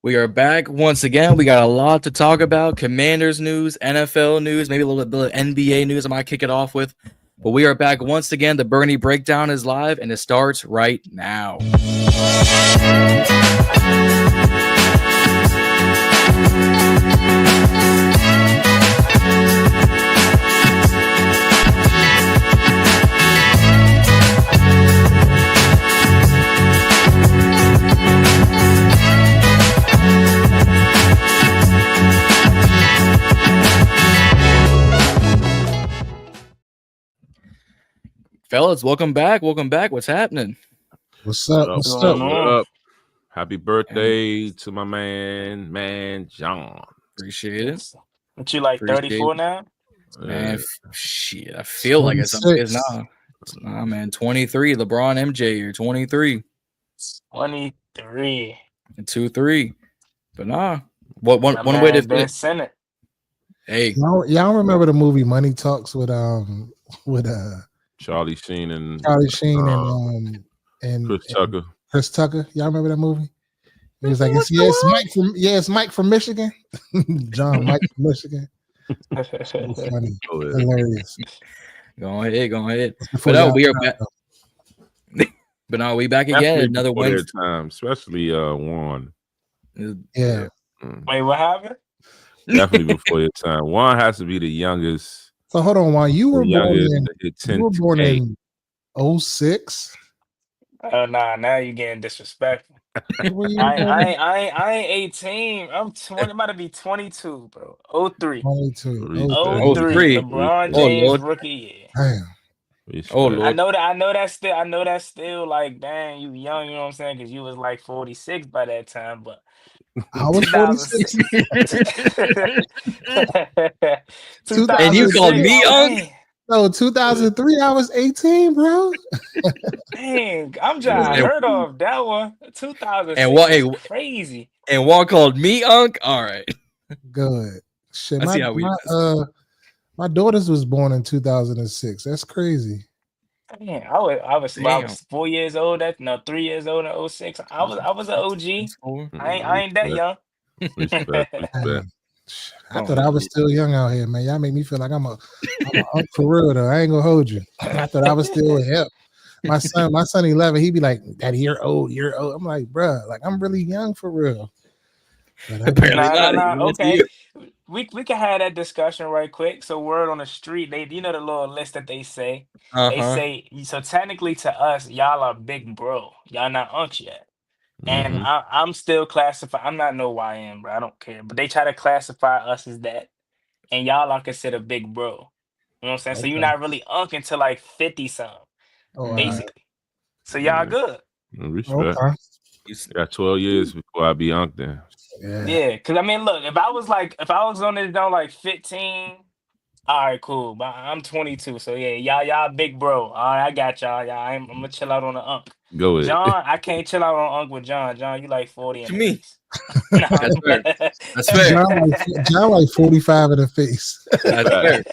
We are back once again. We got a lot to talk about. Commanders news, NFL news, maybe a little bit of NBA news I might kick it off with. But we are back once again. The Burgundy Breakdown is live, and it starts right now. Fellas, welcome back. Welcome back. What's happening? What's up? What's up? What up? Happy birthday to my man Jon. Appreciate it. What you like, 34 now? Man, shit. I feel like it's not. Nah, man. 23. LeBron MJ, you're 23. 23. And 2-3. But nah. One way to Ben Senate. Hey. Y'all remember the movie Money Talks with Charlie Sheen and and Chris Tucker. Chris Tucker. Y'all remember that movie? He was like, it's Mike from Michigan. John, Mike from Michigan. Funny. Hilarious. Go ahead. But no, we are back. But no, we back again. Another Wednesday time, especially Juan. Yeah. Wait, what happened? Definitely before your time. Juan has to be the youngest. So hold on, Juan. You were born in 06? Oh nah, now you're getting disrespectful. I ain't 18. I'm 20. About to be 22, bro. 03. 22. 03. 03. LeBron James rookie year. Damn. Oh Lord. I know that's still like, dang, you young, you know what I'm saying? Because you was like 46 by that time, but I was 46. And you called me young? No, 2003, I was 18, bro. Dang, I'm just heard of that one. 2006 and crazy. And Juan called me Unc? All right. Good. Shit, my daughters was born in 2006. That's crazy. Man, I was 4 years old. 3 years old in 06. I was an OG. I ain't that young. Respect. I thought I was still young out here, man. Y'all make me feel like I'm a for real though. I ain't gonna hold you. I thought I was still hip. My son 11, he'd be like, "Daddy, you're old." I'm like, bruh, like I'm really young for real. Apparently not. Okay. We can have that discussion right quick. So word on the street, the little list that they say. They say, so technically to us, y'all are big bro. Y'all not unks yet. And I'm still classified. I'm not no YM, bro. I don't care. But they try to classify us as that. And y'all are considered big bro. You know what I'm saying? Okay. So you're not really unk until like 50 something. Basically. Right. So y'all good. Respect. Okay. You got 12 years before I be unk then. Yeah, because I mean, look, if I was on this down like 15, all right, cool. But I'm 22, so yeah, y'all big bro. All right, I got y'all. I'm gonna chill out on the unk. Go ahead. John, I can't chill out on unk with John. John, you like 40 in the face. That's fair. That's fair. John like 45 in the face. That's fair.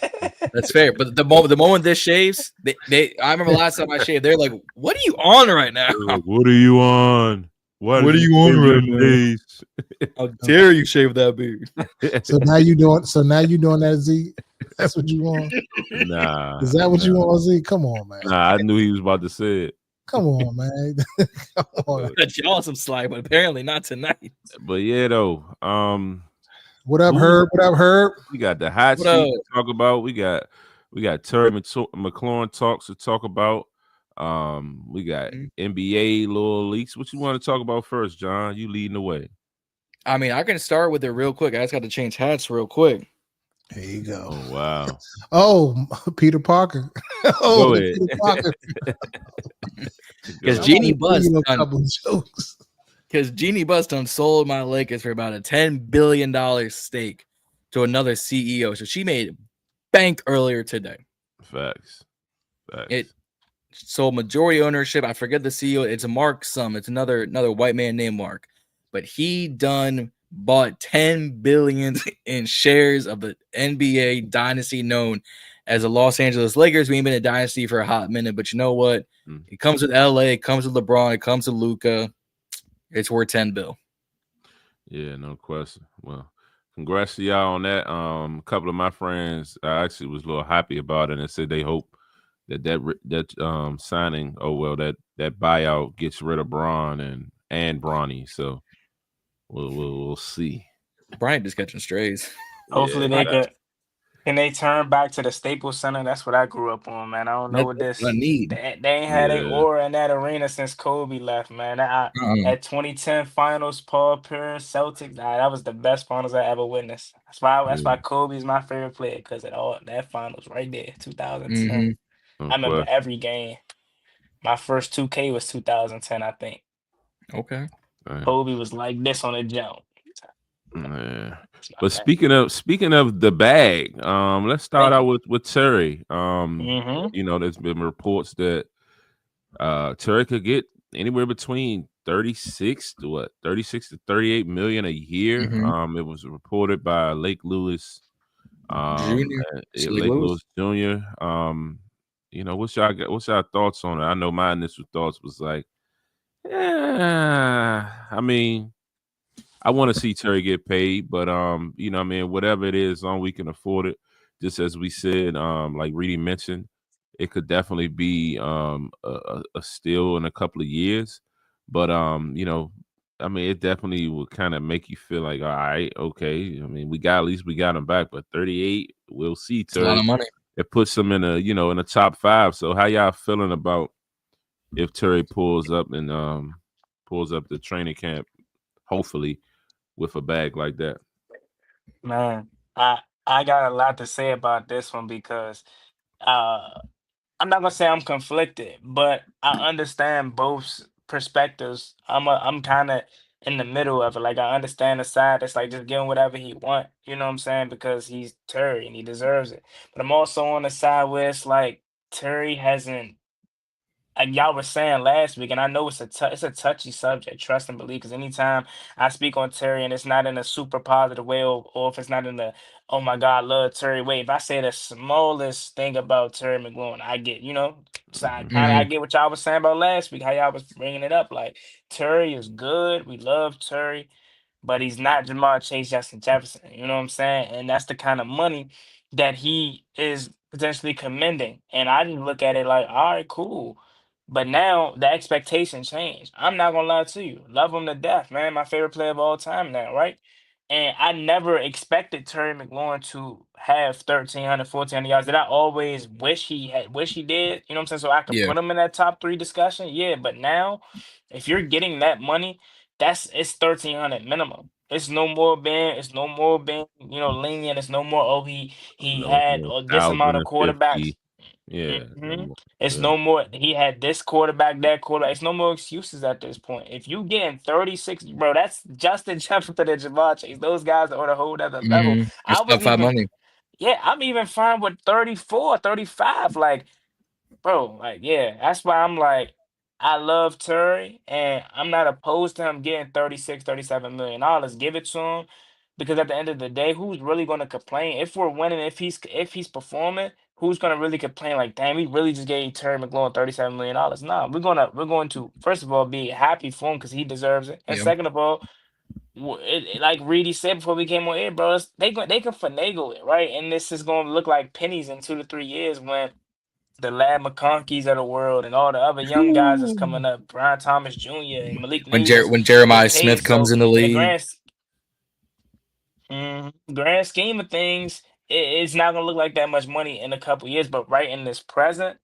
That's fair. But the moment this shaves, I remember last time I shaved, they're like, "What are you on right now? What are you on? What are you on right now? How dare you shave that beard?" So now you doing that, Z? That's what you want? Nah. Is that what you want, Z? Come on, man. Nah, I knew he was about to say it. Come on, man. Come on. Y'all some slack, but apparently not tonight. But yeah, though. What up, Herb? What up, Herb? We got the hot seat to talk about. We got Terry McLaurin talks to talk about. We got NBA little leaks. What you want to talk about first, John? You leading the way. I mean, I can start with it real quick. I just got to change hats real quick. There you go. Oh, wow. Oh, Peter Parker. Go ahead. Peter Parker. Because Jeannie Buss done sold my Lakers for about a $10 billion stake to another CEO. So she made bank earlier today. Facts. It sold majority ownership. I forget the CEO. It's Mark some. It's another white man named Mark. But he done bought $10 billion in shares of the NBA dynasty known as the Los Angeles Lakers. We ain't been a dynasty for a hot minute, but you know what? It comes with LA, it comes with LeBron, it comes with Luka. It's worth $10 billion. Yeah, no question. Well, congrats to y'all on that. A couple of my friends I actually was a little happy about it and said they hope that signing, that buyout gets rid of Braun and Bronny. So we'll see. Bryant just catching strays. Hopefully Yeah, they could. Can they turn back to the Staples Center? That's what I grew up on, man. I don't know what That's what I this. need. They ain't had a yeah. aura in that arena since Kobe left, man. That 2010 Finals, Paul Pierce, Celtics. That was the best finals I ever witnessed. That's why Kobe's my favorite player because of all that finals right there, 2010. No I remember question. every game. My first 2K was 2010, I think. Okay. Kobe was like this on the jump. Yeah. But speaking of the bag, let's start out with Terry. There's been reports that Terry could get anywhere between 36 to 38 million a year. It was reported by Lake Lewis, Junior. Lake Lewis Jr. What's y'all thoughts on it? I know my initial thoughts was like, I mean, I want to see Terry get paid, but whatever it is, we can afford it. Just as we said, like Reedie mentioned, it could definitely be a steal in a couple of years. But it definitely would kind of make you feel like, all right, okay. I mean, we got him back, but 38, we'll see. Terry, a lot of money. It puts him in in the top 5. So how y'all feeling about if Terry pulls up the training camp, hopefully, with a bag like that? Man, I got a lot to say about this one because I'm not gonna say I'm conflicted, but I understand both perspectives. I'm kind of in the middle of it. Like I understand the side that's like just giving whatever he want. You know what I'm saying? Because he's Terry and he deserves it. But I'm also on the side where it's like Terry hasn't, like y'all were saying last week, and I know it's a touchy subject, trust and believe. Because anytime I speak on Terry, and it's not in a super positive way, or if it's not in the oh my God, love Terry way, if I say the smallest thing about Terry McLaurin, I get so I get what y'all was saying about last week, how y'all was bringing it up. Like Terry is good, we love Terry, but he's not Jamar Chase, Justin Jefferson. You know what I'm saying? And that's the kind of money that he is potentially commending. And I just look at it like, all right, cool. But now the expectation changed. I'm not gonna lie to you. Love him to death, man. My favorite player of all time now, right? And I never expected Terry McLaurin to have 1,300, 1,400 yards. Did I always wish he did? You know what I'm saying? So I could Yeah. put him in that top 3 discussion. Yeah, but now if you're getting that money, it's 1,300 minimum. It's no more being, lenient. It's no more, oh, he No had more this amount of 1,050. quarterbacks. Yeah, no Mhm. more. It's Yeah. no more. He had this quarterback, that quarterback. It's no more excuses at this point. If you getting 36, bro, that's Justin Jefferson and Jamar Chase. Those guys are on a whole other level. That's top 5 money. Yeah, I'm even fine with 34, 35. Like, bro, like, yeah, that's why I'm like, I love Terry, and I'm not opposed to him getting 36, $37 million. Give it to him. Because at the end of the day, who's really gonna complain? If we're winning, if he's performing, who's gonna really complain? Like, damn, we really just gave Terry McLaurin $37 million. Nah, we're going to first of all be happy for him because he deserves it. And Yeah. second of all, like Reedie said before we came on air, bro, they can finagle it, right? And this is gonna look like pennies in 2 to 3 years when the Lad McConkeys of the world and all the other young guys that's coming up, Brian Thomas Jr. and Malik When Neighbors when get Jeremiah paid. Smith comes So in the in the league. grand scheme of things, it's not gonna look like that much money in a couple years. But right in this present,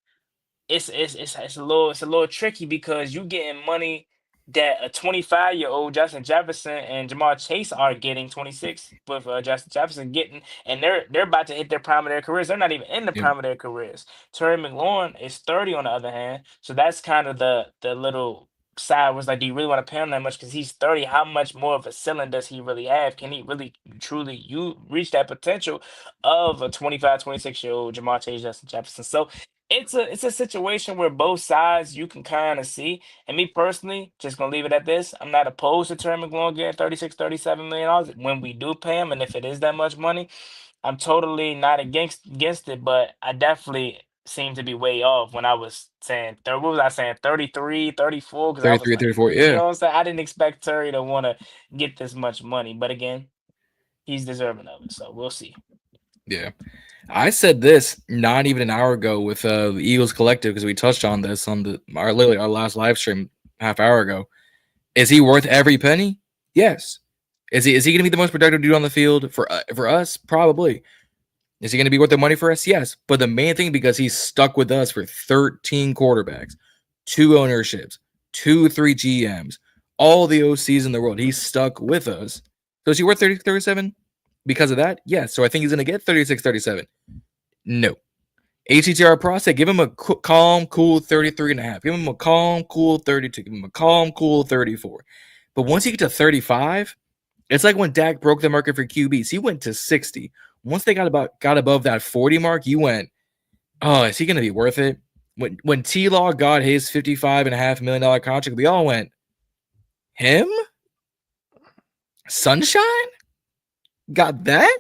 it's a little tricky because you getting money that a 25-year-old Justin Jefferson and Jamar Chase are getting 26 with Justin Jefferson getting, and they're about to hit their prime of their careers. They're not even in the Yeah. prime of their careers. Terry McLaurin is 30 on the other hand, so that's kind of the little side was like, do you really want to pay him that much? Because he's 30. How much more of a ceiling does he really have? Can he really truly reach that potential of a 25, 26-year-old Jamar Chase, Justin Jefferson? So it's a situation where both sides you can kind of see. And me personally, just gonna leave it at this. I'm not opposed to Terry McLaurin getting 36, $37 million when we do pay him, and if it is that much money, I'm totally not against it. But I definitely seemed to be way off when I was saying, what was I saying, 33, 34? Because I was 33, like, 34. you Yeah. know what I'm saying? I didn't expect Terry to want to get this much money. But again, he's deserving of it. So we'll see. Yeah. I said this not even an hour ago with the Eagles Collective because we touched on this on our last live stream half hour ago. Is he worth every penny? Yes. Is he going to be the most productive dude on the field for us? Probably. Is he going to be worth the money for us? Yes. But the main thing, because he's stuck with us for 13 quarterbacks, 2 ownerships, 3 GMs, all the OCs in the world. He's stuck with us. So is he worth 30, 37? Because of that? Yes. So I think he's going to get 36, 37. No. HTTR process, give him a calm, cool 33.5. Give him a calm, cool 32. Give him a calm, cool 34. But once you get to 35, it's like when Dak broke the market for QBs. He went to 60. Once they got above that 40 mark, you went, oh, is he going to be worth it? When T-Law got his $55.5 million contract, we all went, him? Sunshine? Got that?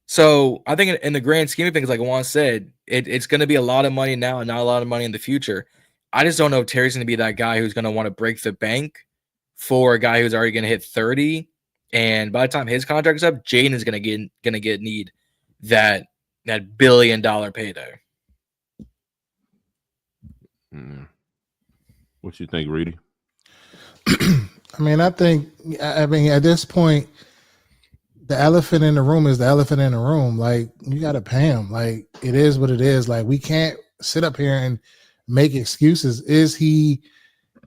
So I think in the grand scheme of things, like Juan said, it's going to be a lot of money now and not a lot of money in the future. I just don't know if Terry's going to be that guy who's going to want to break the bank for a guy who's already going to hit 30. And by the time his contract is up, Jaden is going to need that $1 billion payday. What you think, Reedie? I mean, at this point, the elephant in the room is the elephant in the room. Like, you got to pay him. Like, it is what it is. Like, we can't sit up here and make excuses. Is he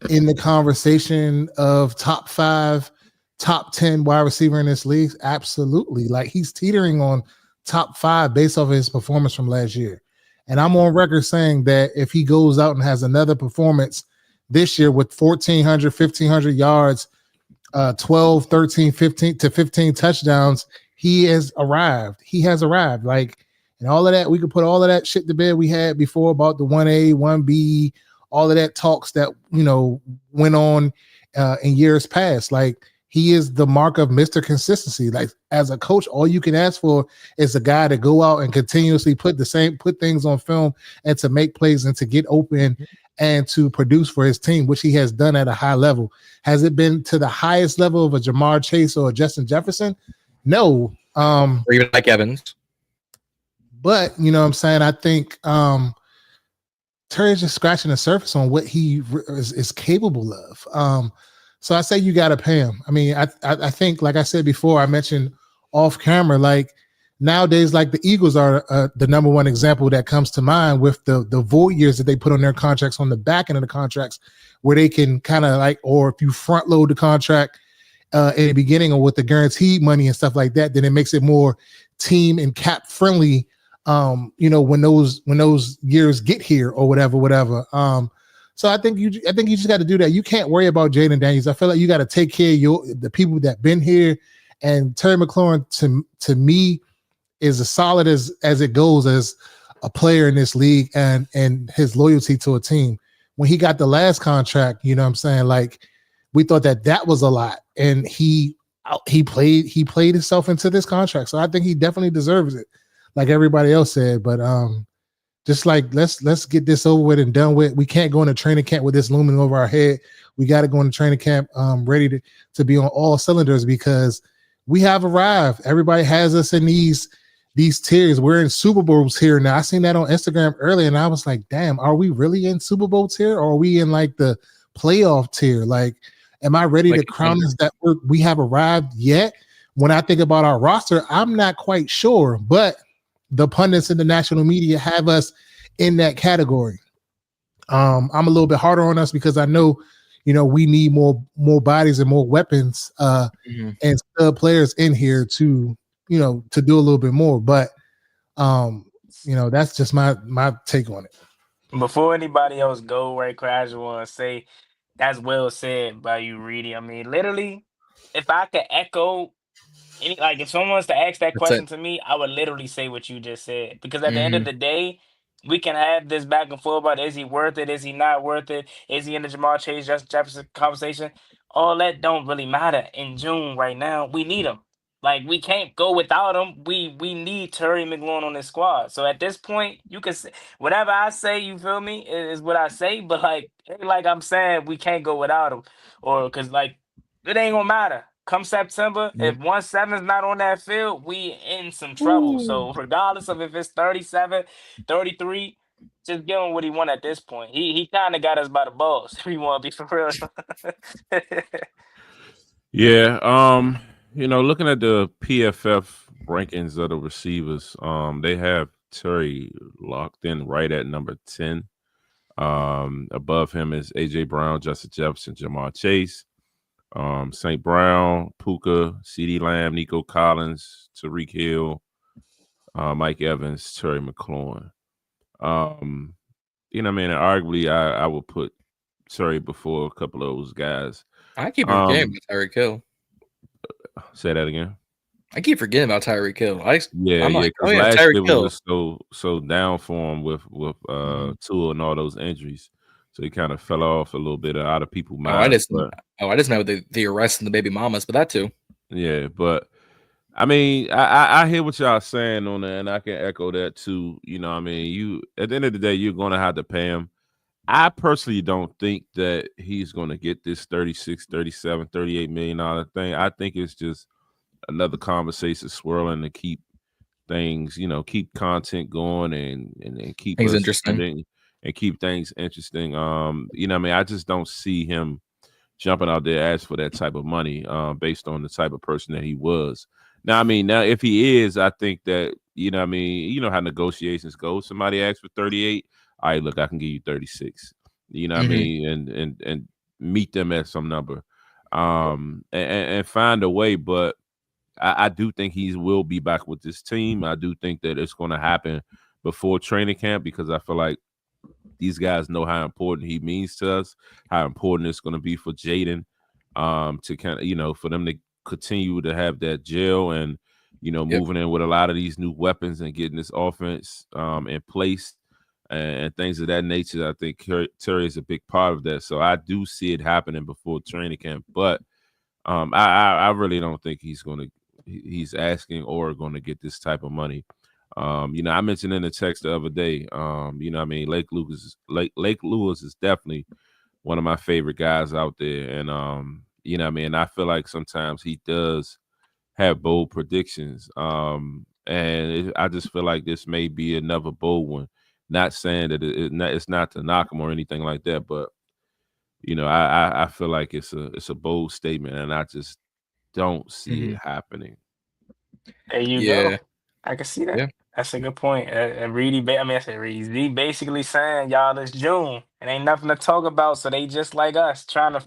in the conversation of top 5, top 10 wide receiver in this league? Absolutely. Like, he's teetering on top 5 based off of his performance from last year. And I'm on record saying that if he goes out and has another performance this year with 1,400, 1,500 yards, 12, 13, 15 to 15 touchdowns, he has arrived. Like, and all of that, we could put all of that shit to bed we had before about the 1A, 1B, all of that talks that, went on in years past. Like, he is the mark of Mr. Consistency. Like, as a coach, all you can ask for is a guy to go out and continuously put things on film and to make plays and to get open and to produce for his team, which he has done at a high level. Has it been to the highest level of a Jamar Chase or a Justin Jefferson? No. Or even like Evans. But, you know what I'm saying? I think Terry's just scratching the surface on what he is capable of. So I say you got to pay him. I mean, I think, like I said before, I mentioned off camera, like, nowadays, like, the Eagles are the number one example that comes to mind with the void years that they put on their contracts on the back end of the contracts, where they can kind of like, or if you front load the contract in the beginning or with the guaranteed money and stuff like that, then it makes it more team and cap friendly. When those years get here or whatever. So I think you just got to do that. You can't worry about Jaden Daniels. I feel like you got to take care of the people that been here. And Terry McLaurin, to me, is as solid as it goes as a player in this league, and his loyalty to a team. When he got the last contract, you know what I'm saying? Like, we thought that was a lot, and he played himself into this contract. So I think he definitely deserves it, like everybody else said. But just like, let's get this over with and done with. We can't go into training camp with this looming over our head. We got to go into training camp ready to be on all cylinders, because we have arrived. Everybody has us in these tiers. We're in Super Bowls here now. I seen that on Instagram earlier, and I was like, damn, are we really in Super Bowl tier, or are we in like the playoff tier? Like, am I ready to crown us that we have arrived yet? When I think about our roster, I'm not quite sure, but the pundits in the national media have us in that category. I'm a little bit harder on us because I know, we need more bodies and more weapons and players in here to do a little bit more. But that's just my take on it. Before anybody else go, right, I just want to say that's well said by you, Reedie. I mean, literally, if I could echo if someone was to ask that question to me, I would literally say what you just said. Because at the end of the day, we can have this back and forth about, is he worth it? Is he not worth it? Is he in the Jamar Chase, Justin Jefferson conversation? All that don't really matter in June right now. We need him. Like, we can't go without him. We need Terry McLaurin on this squad. So at this point, you can say whatever I say. You feel me? Is what I say. But like I'm saying, we can't go without him, or because like it ain't gonna matter. Come September, if 1-7's not on that field, we in some trouble. So regardless of if it's 37, 33, just give him what he want at this point. He kind of got us by the balls. If you want to be for real. Yeah. Looking at the PFF rankings of the receivers, they have Terry locked in right at number 10. Above him is AJ Brown, Justin Jefferson, Jamar Chase, St. Brown, Puka, CeeDee Lamb, Nico Collins, Tariq Hill, Mike Evans, Terry McLaurin. Arguably I would put Terry before a couple of those guys. I keep forgetting about Tyreek Hill. Say that again. I keep forgetting about Tyreek Hill. Last year was so down for him with Tua and all those injuries, so he kind of fell off a little bit out of people's minds. I just know the arrest and the baby mamas, but that too. Yeah, but I mean, I hear what y'all saying on that, and I can echo that too. You at the end of the day, you're going to have to pay him. I personally don't think that he's going to get this 36, 37, $38 million thing. I think it's just another conversation swirling to keep things, keep content going and keep things interesting and keep things interesting. I just don't see him jumping out there ask for that type of money based on the type of person that he was. Now if he is, I think that, you know how negotiations go. Somebody asks for 38. All right, look, I can give you 36. And meet them at some number, and find a way. But I do think he will be back with this team. I do think that it's going to happen before training camp because I feel like these guys know how important he means to us, how important it's going to be for Jaden, to kind of, for them to continue to have that gel and, moving in with a lot of these new weapons and getting this offense in place. And things of that nature. I think Terry is a big part of that. So I do see it happening before training camp. But I really don't think he's asking or going to get this type of money. I mentioned in the text the other day, Lake Lewis is definitely one of my favorite guys out there. And, I feel like sometimes he does have bold predictions. I just feel like this may be another bold one. Not saying that it's not to knock him or anything like that, but I feel like it's a bold statement, and I just don't see it happening. There you go. I can see that. Yeah. That's a good point. Reedie Zee basically saying, y'all, it's June and ain't nothing to talk about, so they just like us trying to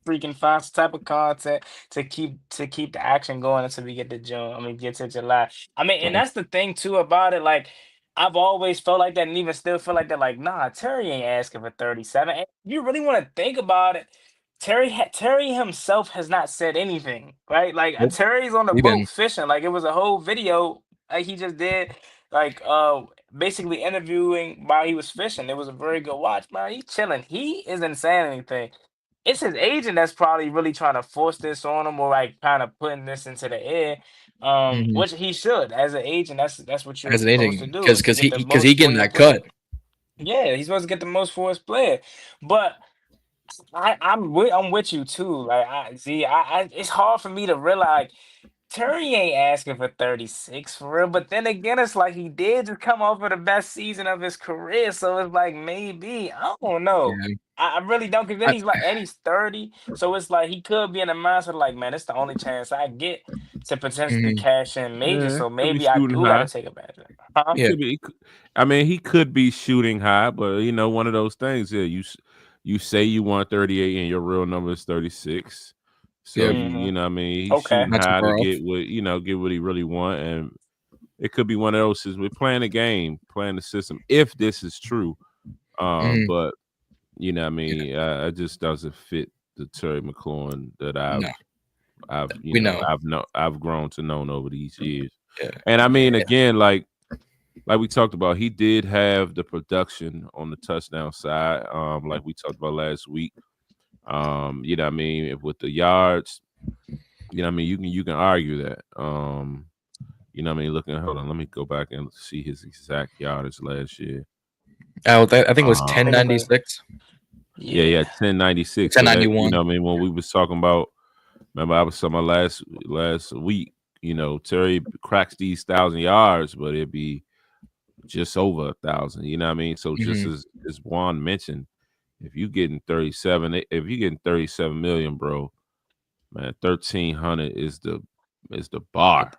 freaking find some type of content to keep the action going until we get to June. Get to July. And that's the thing too about it. Like, I've always felt like that, and even still feel like that. Like, nah, Terry ain't asking for 37. And if you really want to think about it, Terry himself has not said anything, right? Like, Terry's on the boat fishing. Like, it was a whole video like he just did, like basically interviewing while he was fishing. It was a very good watch, man. He's chilling. He isn't saying anything. It's his agent that's probably really trying to force this on him, or like kind of putting this into the air. Which he should, as an agent. That's what you're supposed to do. Because he getting that cut. Yeah, he's supposed to get the most for his player. But I'm with you too. Like, it's hard for me to realize Terry ain't asking for 36 for real. But then again, it's like he did just come off of the best season of his career. So it's like, maybe, I don't know. Yeah. I really don't, because then he's 30. So it's like he could be in the mindset like, man, it's the only chance I get to potentially cash in major. So maybe I do got to take advantage of it. Huh? Yeah. He could be shooting high, but one of those things. Yeah, you say you want 38 and your real number is 36. So he's shooting high to get what he really want, and it could be one of those. We're playing a game, playing the system. If this is true, but it just doesn't fit the Terry McLaurin that I've grown to know over these years. Yeah. And again, like we talked about, he did have the production on the touchdown side, like we talked about last week. With the yards, You know what I mean? You can argue that. You know what I mean? Hold on, let me go back and see his exact yardage last year. I think it was 1096. Yeah, 1096. 1091. You know what I mean? When we was talking about, remember I was talking about last week, you know, Terry cracks these 1,000 yards, but it'd be just over 1,000. You know what I mean? So just as Juan mentioned, if you getting 37 million, bro, man, 1,300 is the bar.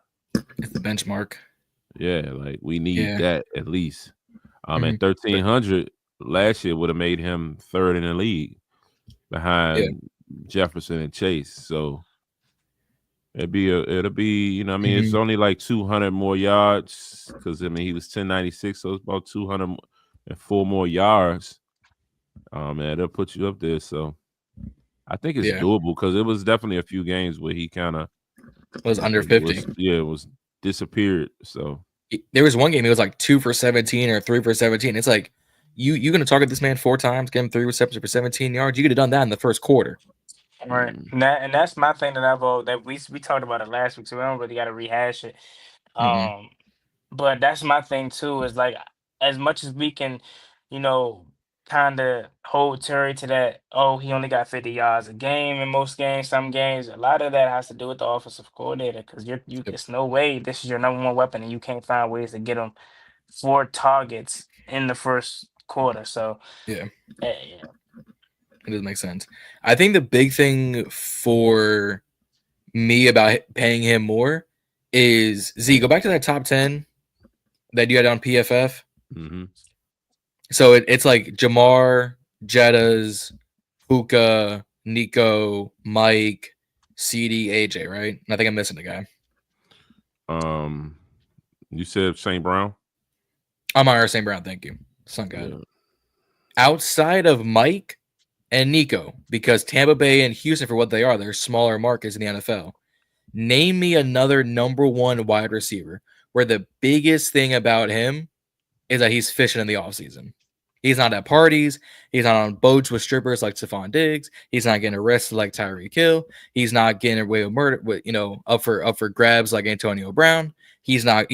It's the benchmark. Yeah, like we need that at least. And 1,300 last year would have made him third in the league behind Jefferson and Chase. So it'll be you know what I mean, it's only like 200 more yards because I mean he was 1096, so it's about 204 more yards. Man, it'll put you up there. So I think it's doable because it was definitely a few games where he kind of was under 50. It was disappeared. So there was one game he was like 2 for 17 or 3 for 17. It's like you gonna target this man 4 times, get him 3 receptions for 17 yards. You could have done that in the first quarter. Right. And that's my thing that we talked about it last week, so we don't really got to rehash it. But that's my thing too, is like as much as we can, you know, kind of hold Terry to that, oh, he only got 50 yards a game in most games, some games, a lot of that has to do with the offensive coordinator because it's no way this is your number one weapon and you can't find ways to get him 4 targets in the first quarter. So it doesn't make sense. I think the big thing for me about paying him more is Zee, go back to that top 10 that you had on PFF. So it's like Jamar, Jettas, Puka, Nico, Mike, CD, AJ, right? And I think I'm missing a guy. You said St. Brown? I'm on St. Brown, thank you. Son guy. Yeah. Outside of Mike and Nico, because Tampa Bay and Houston, for what they are, they're smaller markets in the NFL. Name me another number 1 wide receiver where the biggest thing about him is that he's fishing in the offseason. He's not at parties. He's not on boats with strippers like Stephon Diggs. He's not getting arrested like Tyreek Hill. He's not getting away with murder, up for grabs like Antonio Brown. He's not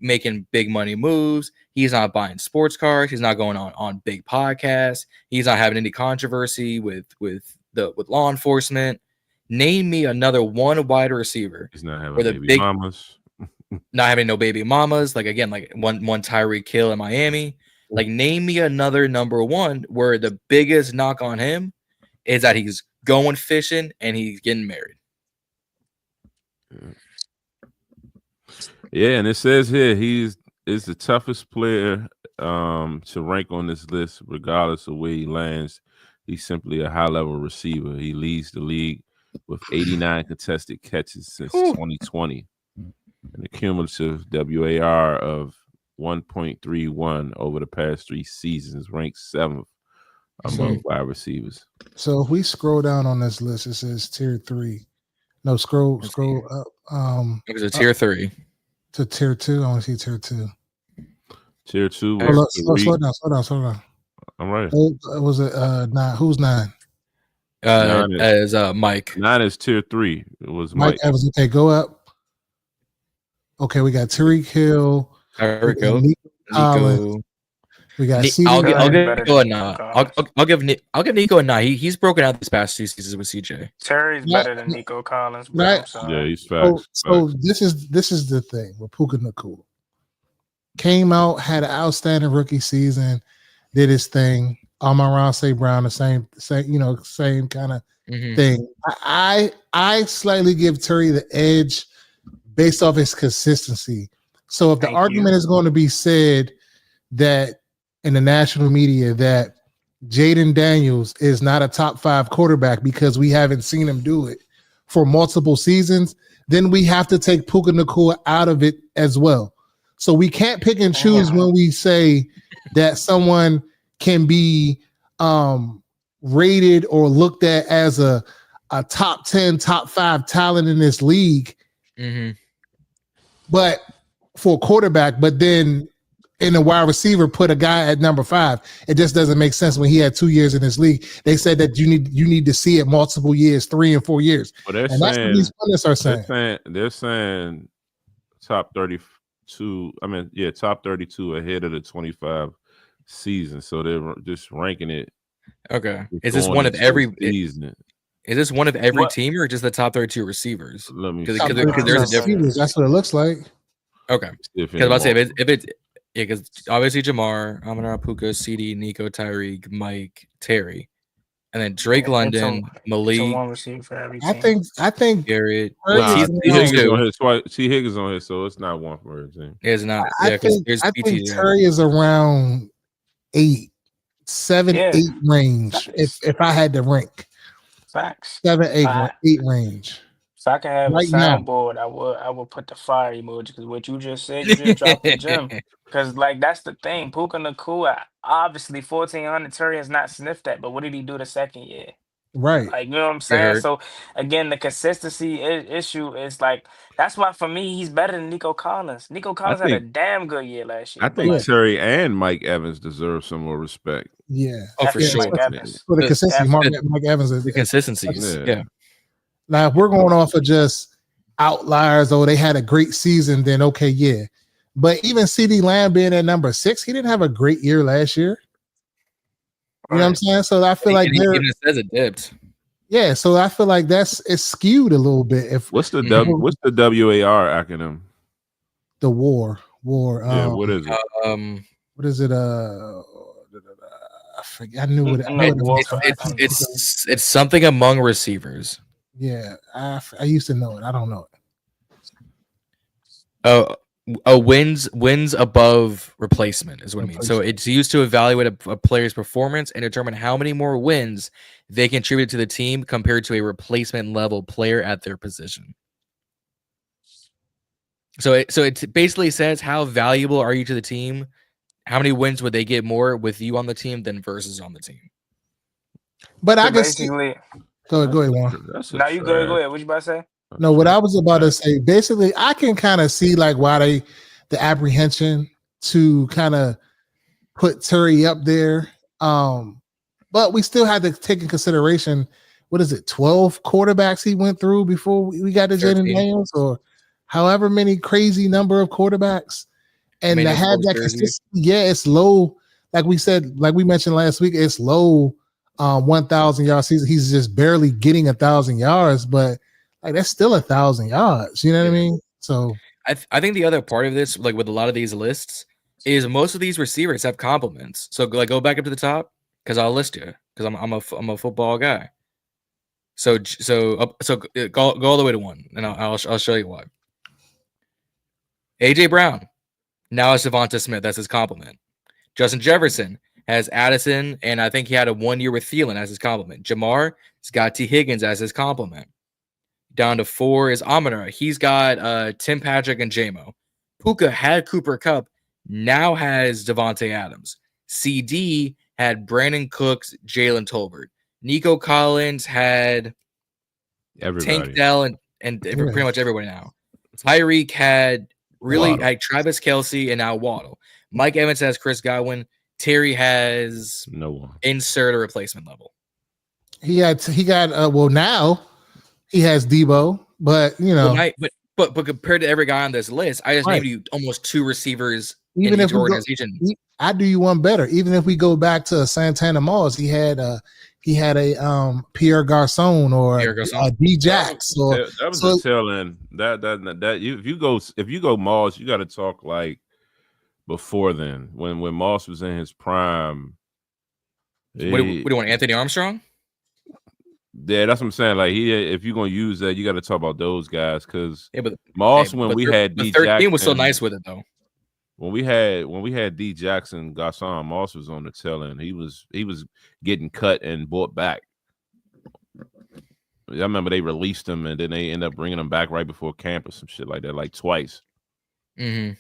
making big money moves. He's not buying sports cars. He's not going on big podcasts. He's not having any controversy with law enforcement. Name me another one wide receiver. He's not having baby mamas. Not having no baby mamas. Like again, like one Tyreek Hill in Miami. Like name me another number 1 where the biggest knock on him is that he's going fishing and he's getting married. Yeah, and it says here is the toughest player to rank on this list, regardless of where he lands. He's simply a high-level receiver. He leads the league with 89 contested catches since 2020, and a cumulative WAR of 1.31 over the past 3 seasons, ranked 7th among wide receivers. So if we scroll down on this list, it says tier 3. No, scroll up. It was a tier 3 to tier 2. I want to see tier 2. Tier 2. Slow down. All right. Was it 9? Who's 9? As Mike. 9 is tier 3. It was Mike Evans. Okay, go up. Okay, we got Tyreek Hill. Nico. We got. I'll give Nico a 9. He's broken out these past 2 seasons with CJ. Terry's better than Nico Collins, bro. Right? Yeah, he's fast. So this is the thing with Puka Nacua. Came out, had an outstanding rookie season, did his thing. Amon-Ra St. Brown, the same kind of thing. I slightly give Terry the edge based off his consistency. So if the argument is going to be said that in the national media that Jaden Daniels is not a top 5 quarterback because we haven't seen him do it for multiple seasons, then we have to take Puka Nacua out of it as well. So we can't pick and choose when we say that someone can be rated or looked at as a top 10, top 5 talent in this league. But for a quarterback, but then in a wide receiver put a guy at number 5. It just doesn't make sense when he had 2 years in this league. They said that you need to see it multiple years, 3 and 4 years. But they're and that's what these pundits are saying. They're saying top 32. I mean, yeah, top 32 ahead of the 25 season. So they're just ranking it. Okay. Is this one of every season? Is this one of every team or just the top 32 receivers? Let me Because there's a difference. That's what it looks like. Okay. Because I'll say if it's because obviously Jamar, Amon-Ra, Puka, CD, Nico, Tyreek, Mike, Terry, and then Drake London, Malik. One receiver for every team. I think Garrett. T. Higgins on here, so it's not one for every team. It's not. I think Terry is around 7, 8 range. If I had to rank. Facts. 7, 8 range. If I could have a soundboard, I would put the fire emoji because what you just said, you just dropped the gem. Because like that's the thing, Puka Nacua, obviously 1,400. Terry has not sniffed that, but what did he do the second year? Right. Like you know what I'm saying. So again, the consistency issue is like that's why for me he's better than Nico Collins. Nico Collins had a damn good year last year. I think Terry and Mike Evans deserve some more respect. Yeah. For sure. For the consistency, Mike Evans is the consistency. Yeah. Now, if we're going off of just outliers, they had a great season, then okay, yeah. But even CD Lamb being at number 6, he didn't have a great year last year. You know what I'm saying? So I feel like even says it dipped. Yeah, so I feel like it's skewed a little bit. What's the WAR acronym? The war. Yeah, what is it? What is it? I forget. I knew what it's something among receivers. Yeah, I used to know it. I don't know it. Wins above replacement is what I mean. So it's used to evaluate a player's performance and determine how many more wins they contribute to the team compared to a replacement level player at their position. So it basically says how valuable are you to the team? How many wins would they get more with you on the team than versus on the team? But I can see. Go ahead, Juan. Now you go ahead. What you about to say? No, what I was about to say, basically, I can kind of see like why the apprehension to kind of put Terry up there. But we still had to take in consideration, 12 quarterbacks he went through before we got to Jaden Daniels, or however many crazy number of quarterbacks. And to have that consistency, it's low. Like we said, like we mentioned last week, it's low 1,000 yard season. He's just barely getting 1,000 yards, but like that's still 1,000 yards. You know what I mean? So I think the other part of this, like with a lot of these lists, is most of these receivers have compliments. So like go back up to the top because I'll list you because I'm a football guy. So go all the way to 1, and I'll show you why. AJ Brown, now it's Devonta Smith. That's his compliment. Justin Jefferson has Addison, and I think he had a 1 year with Thielen as his compliment. Jamar has got T. Higgins as his compliment. Down to 4 is Amon-Ra. He's got Tim Patrick and J-Mo. Puka had Cooper Kupp, now has Devontae Adams. CD had Brandon Cooks, Jalen Tolbert. Nico Collins had Tank Dell and pretty much everybody now. Tyreek had Travis Kelce and now Waddle. Mike Evans has Chris Godwin. Terry has no one. Insert a replacement level. Now he has Debo, but you know, but compared to every guy on this list, I just named you almost 2 receivers in each organization. I do you one better. Even if we go back to Santana Moss, he had a Pierre Garçon or D Jax. That was the tail end. That if you go Moss, you got to talk like before then when Moss was in his prime. What do you want, Anthony Armstrong? Yeah, that's what I'm saying. Like if you're gonna use that, you got to talk about those guys because Moss when we had D Jackson was so nice with it though. When we had D Jackson, Garçon, Moss was on the tail end. He was getting cut and brought back. I remember they released him and then they end up bringing him back right before camp or some shit like that, like twice. Mm-hmm.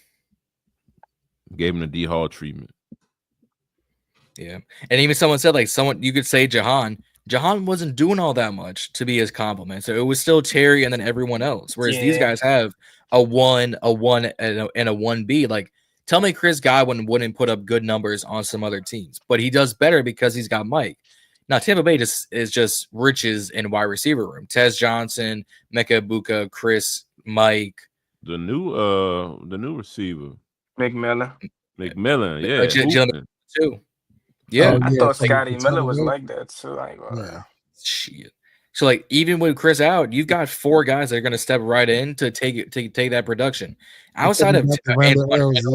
Gave him the D Hall treatment. Yeah, and even someone said you could say Jahan wasn't doing all that much to be his compliment. So it was still Terry and then everyone else. Whereas these guys have a 1, a 1, and a 1B. Like Tell me Chris Godwin wouldn't put up good numbers on some other teams, but he does better because he's got Mike. Now, Tampa Bay is just riches in wide receiver room. Tez Johnson, Mecca Ibuka, Chris, Mike. The new receiver. McMillan, yeah. Too. Yeah. I thought Scotty Miller was like that too. Shit. So like even with Chris out, you've got 4 guys that are going to step right in to take that production. Outside of Randall L. What'd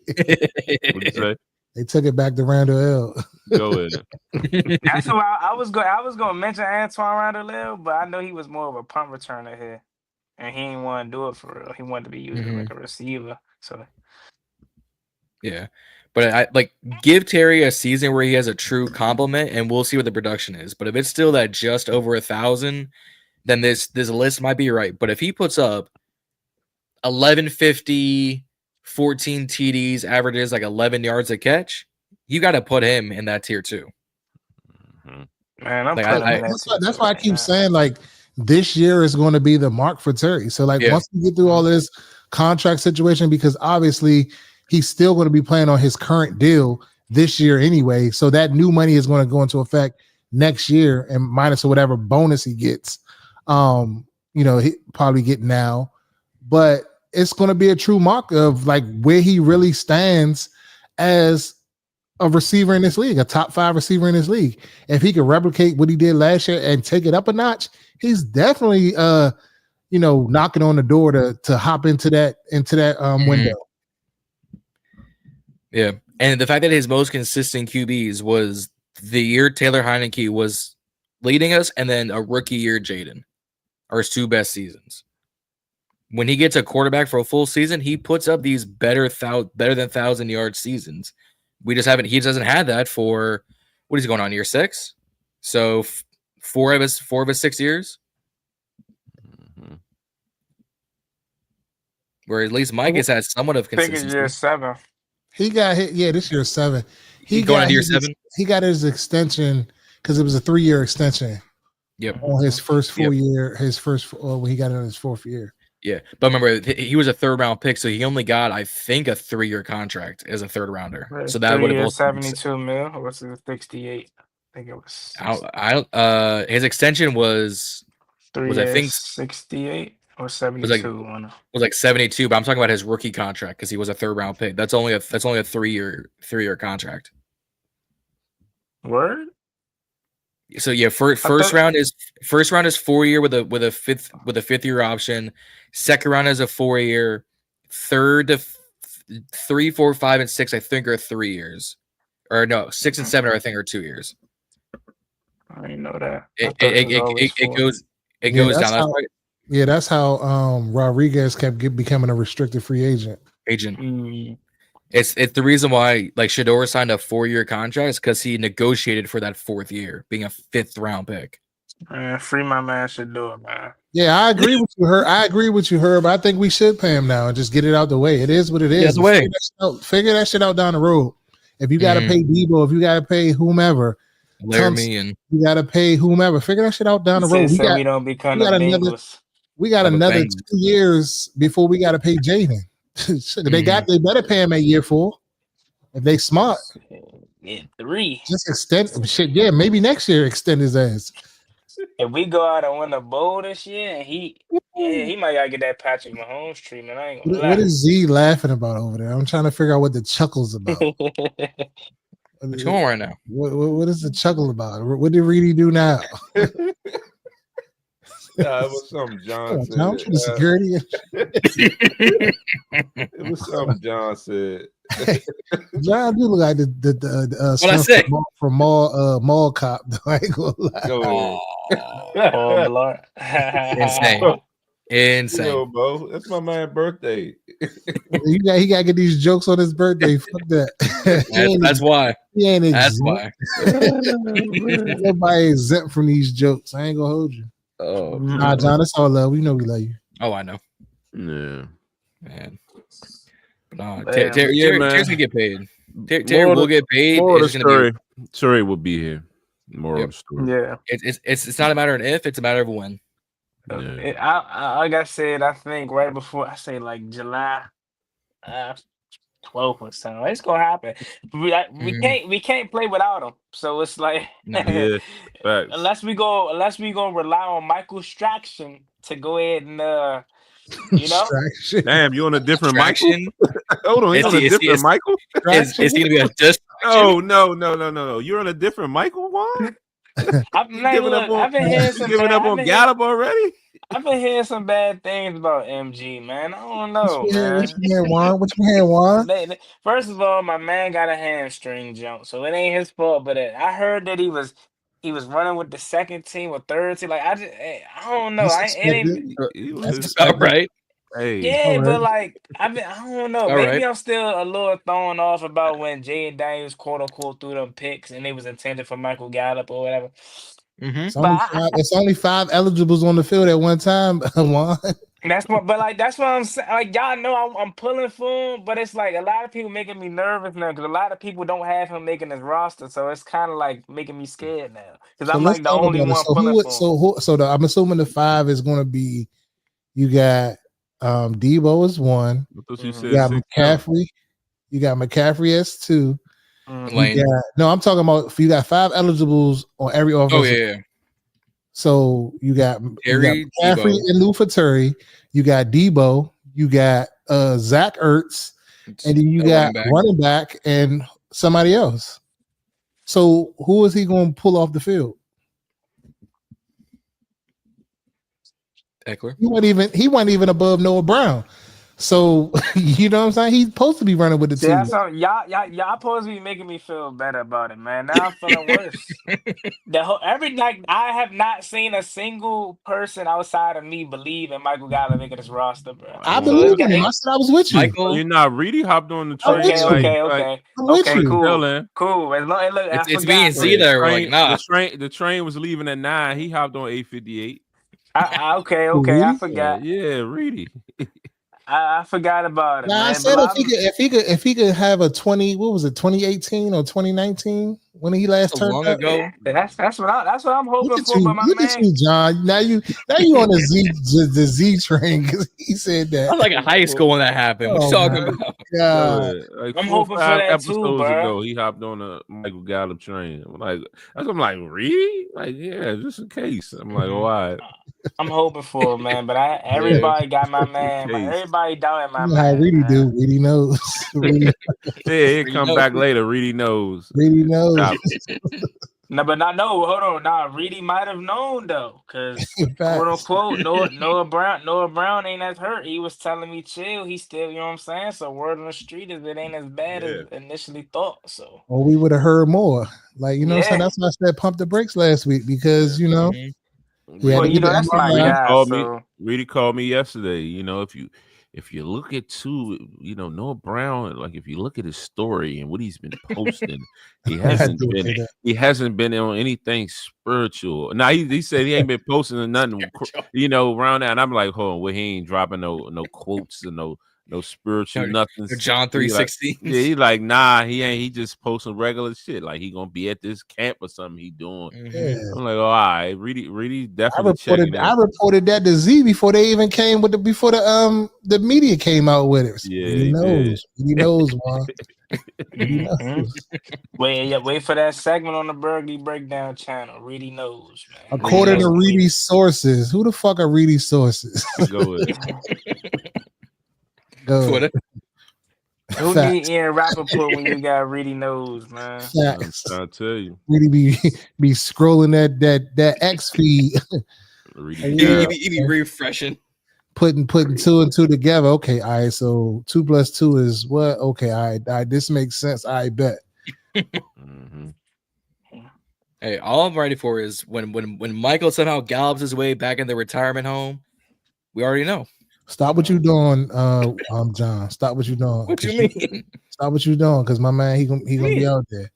you say? They took it back to Randall L. Go ahead. That's who I was going to mention Antoine Randall L, but I know he was more of a punt returner here, and he didn't want to do it for real. He wanted to be used like a receiver. So yeah, but I give Terry a season where he has a true compliment, and we'll see what the production is. But if it's still that just over 1,000, then this list might be right. But if he puts up 1150, 14 TDs, averages like 11 yards a catch, you got to put him in that tier 2. Man, that's why I keep saying like this year is going to be the mark for Terry. So like once we get through all this contract situation, because obviously he's still going to be playing on his current deal this year anyway. So that new money is going to go into effect next year, and minus whatever bonus he gets, he probably get now. But it's going to be a true mark of like where he really stands as a receiver in this league, a top 5 receiver in this league. If he can replicate what he did last year and take it up a notch, he's definitely knocking on the door to hop into that window. Yeah. And the fact that his most consistent QBs was the year Taylor Heineke was leading us, and then a rookie year Jaden are his 2 best seasons. When he gets a quarterback for a full season, he puts up these better than 1,000-yard seasons. He doesn't have that for what is he going on, year 6? So 4 of his 6 years. Where at least Mike has had somewhat of consistency. I think it's year 7. He got hit. Yeah, this year 7. He going into year 7. He got his extension because it was a 3-year extension. Yep. On his first full year, when he got in his 4th year. Yeah, but remember he was a 3rd-round pick, so he only got, I think, a 3-year contract as a 3rd-rounder. Right. So that would have 72 mil, or was it 68? I think it was. His extension was 3 years, I think 68 or 72. Was like 72, but I'm talking about his rookie contract because he was a 3rd-round pick. That's only a 3-year contract. Word. So yeah, first round is 4-year with a 5th year option. 2nd round is a 4-year. 3rd to 3, 4, 5, and 6 I think are 3 years, or no, 6 and 7 I think are 2 years. I didn't know that. It goes down. That's how Rodriguez kept becoming a restricted free agent. It's the reason why like Shador signed a 4-year contract is because he negotiated for that 4th year, being a 5th-round pick. Free my man Shador, man. Yeah, I agree with you, Herb. I think we should pay him now and just get it out the way. It is what it is. Figure that shit out down the road. If you got to pay Debo, if you got to pay whomever, Laramie, you got to pay whomever. Figure that shit out down the road. We got another 2 years before we got to pay Jaden. They better pay him at year 4 if they smart. Yeah, 3. Just extend shit. Yeah, maybe next year extend his ass. If we go out and win the bowl this year, he might gotta get that Patrick Mahomes treatment. I ain't gonna lie. What is Z laughing about over there? I'm trying to figure out what the chuckle's about. What's going on right now? What is the chuckle about? What did Reedie do now? Nah, it was something John said. John for the security. It was something John said. John do look like the what I say from mall cop. I ain't gonna lie. Oh Lord, insane. Yo, bro, that's my man's birthday. He gotta get these jokes on his birthday. Fuck that. That's why. He ain't exempt. That's why. Nobody exempt from these jokes. I ain't gonna hold you. Oh, nah, John, it's all love. We know we love you. Oh, I know. Yeah, man. No, Terry's gonna get paid. Terry will get paid. Terry will be here. More of the story. Yeah, it's not a matter of if, it's a matter of when. Yeah. Like I said, I think right before I say like July, 12%. It's gonna happen. We can't play without him. So it's like Yeah, facts. unless we go rely on Michael Straction to go ahead and Distraction. Damn, you on a different Michael? Distraction. Hold on, he's on a different Michael? Is he gonna be a distraction? Oh no. You're on a different Michael, Juan? I've been hearing some giving up on Gallup already? I've been hearing some bad things about MG, man. I don't know, What man. you hear, Juan? What you hear, Juan? First of all, my man got a hamstring jump, so it ain't his fault. But I heard that he was running with the second team or third team. Like I don't know. That's That's about right. Hey, Yeah, but like I don't know. All Maybe right. I'm still a little thrown off about when Jay Daniels quote unquote threw them picks and they was intended for Michael Gallup or whatever. It's only 5 eligibles on the field at one time, Juan. That's what I'm saying. Like y'all know I'm pulling for him, but it's like a lot of people making me nervous now because a lot of people don't have him making his roster, so it's kind of like making me scared now because I'm like the only one pulling for him. I'm assuming the 5 is going to be you got Debo as 1. You got McCaffrey. You got McCaffrey as 2. I'm talking about you got 5 eligibles on every offensive. Oh yeah. So you got McCaffrey Debo. and Lou Faturi. You got Debo. You got Zach Ertz, and then you got running back and somebody else. So who is he going to pull off the field? Eckler. He wasn't even above Noah Brown. So you know what I'm saying? He's supposed to be running with the team. Y'all supposed to be making me feel better about it, man. Now I'm feeling worse. I have not seen a single person outside of me believe in Michael Gallup making this roster, bro. I believe in him. I said I was with you. Michael, you're not Reedie hopped on the train. Okay, cool. As long, look, it's me and Zee there. Like, nah. The train was leaving at 9. He hopped on 8:58. Okay. I forgot. Yeah, Reedie. I forgot about it. Nah, man. I said if he could have a 2018 or 2019 when he last turned long up. ago. That's what I'm hoping for. But my look man, at you, John. Now you on the Z train because he said that. I was like in high school when that happened. What you talking about? God. Like I'm hoping for that episodes too, bro. ago, he hopped on a Michael Gallup train. I'm like, Reedie? Like, yeah, just in case. I'm like, all right. I'm hoping for it, man. But everybody got my man. Everybody doubted my man. How Reedie do? Reedie knows. Yeah, he'll come back later. Reedie knows. Reedie knows. No, but hold on. Nah, Reedie might have known though, because quote unquote Noah Brown ain't as hurt. He was telling me chill. He still, you know what I'm saying? So word on the street is it ain't as bad as initially thought. So we would have heard more. Like, you know what I'm saying? That's why I said pump the brakes last week because you know. Well, you know, that's my guy. Reedie called me yesterday. You know, if you look at Noah Brown, like if you look at his story and what he's been posting, he hasn't been on anything spiritual. Now he said he ain't been posting nothing, around that. And I'm like, hold on, well, he ain't dropping no quotes and no spiritual nothing. John 3:16. Yeah, he like, nah, he ain't. He just posting regular shit. Like he gonna be at this camp or something he doing. I'm like, all right, Reedie definitely. I reported that to Z before they even came with before the media came out with it. Yeah, he knows. He knows, man. Wait for that segment on the Burgundy Breakdown channel. Reedie knows, man. According to Reedie's sources, who the fuck are Reedie's sources? Go ahead. Twitter. Who need Ian Rappaport when you got Reedie knows, man? I'll tell you. Reedie be scrolling that X feed. He be refreshing. Putting 2 and 2 together. Okay, all right. So 2 + 2 is what? Okay, all right. This makes sense. I bet. Hey, all I'm ready for is when Michael somehow gallops his way back in the retirement home. We already know. Stop what you doing, John. Stop what you doing. What you mean? Stop what you doing, because my man, he gonna be out there.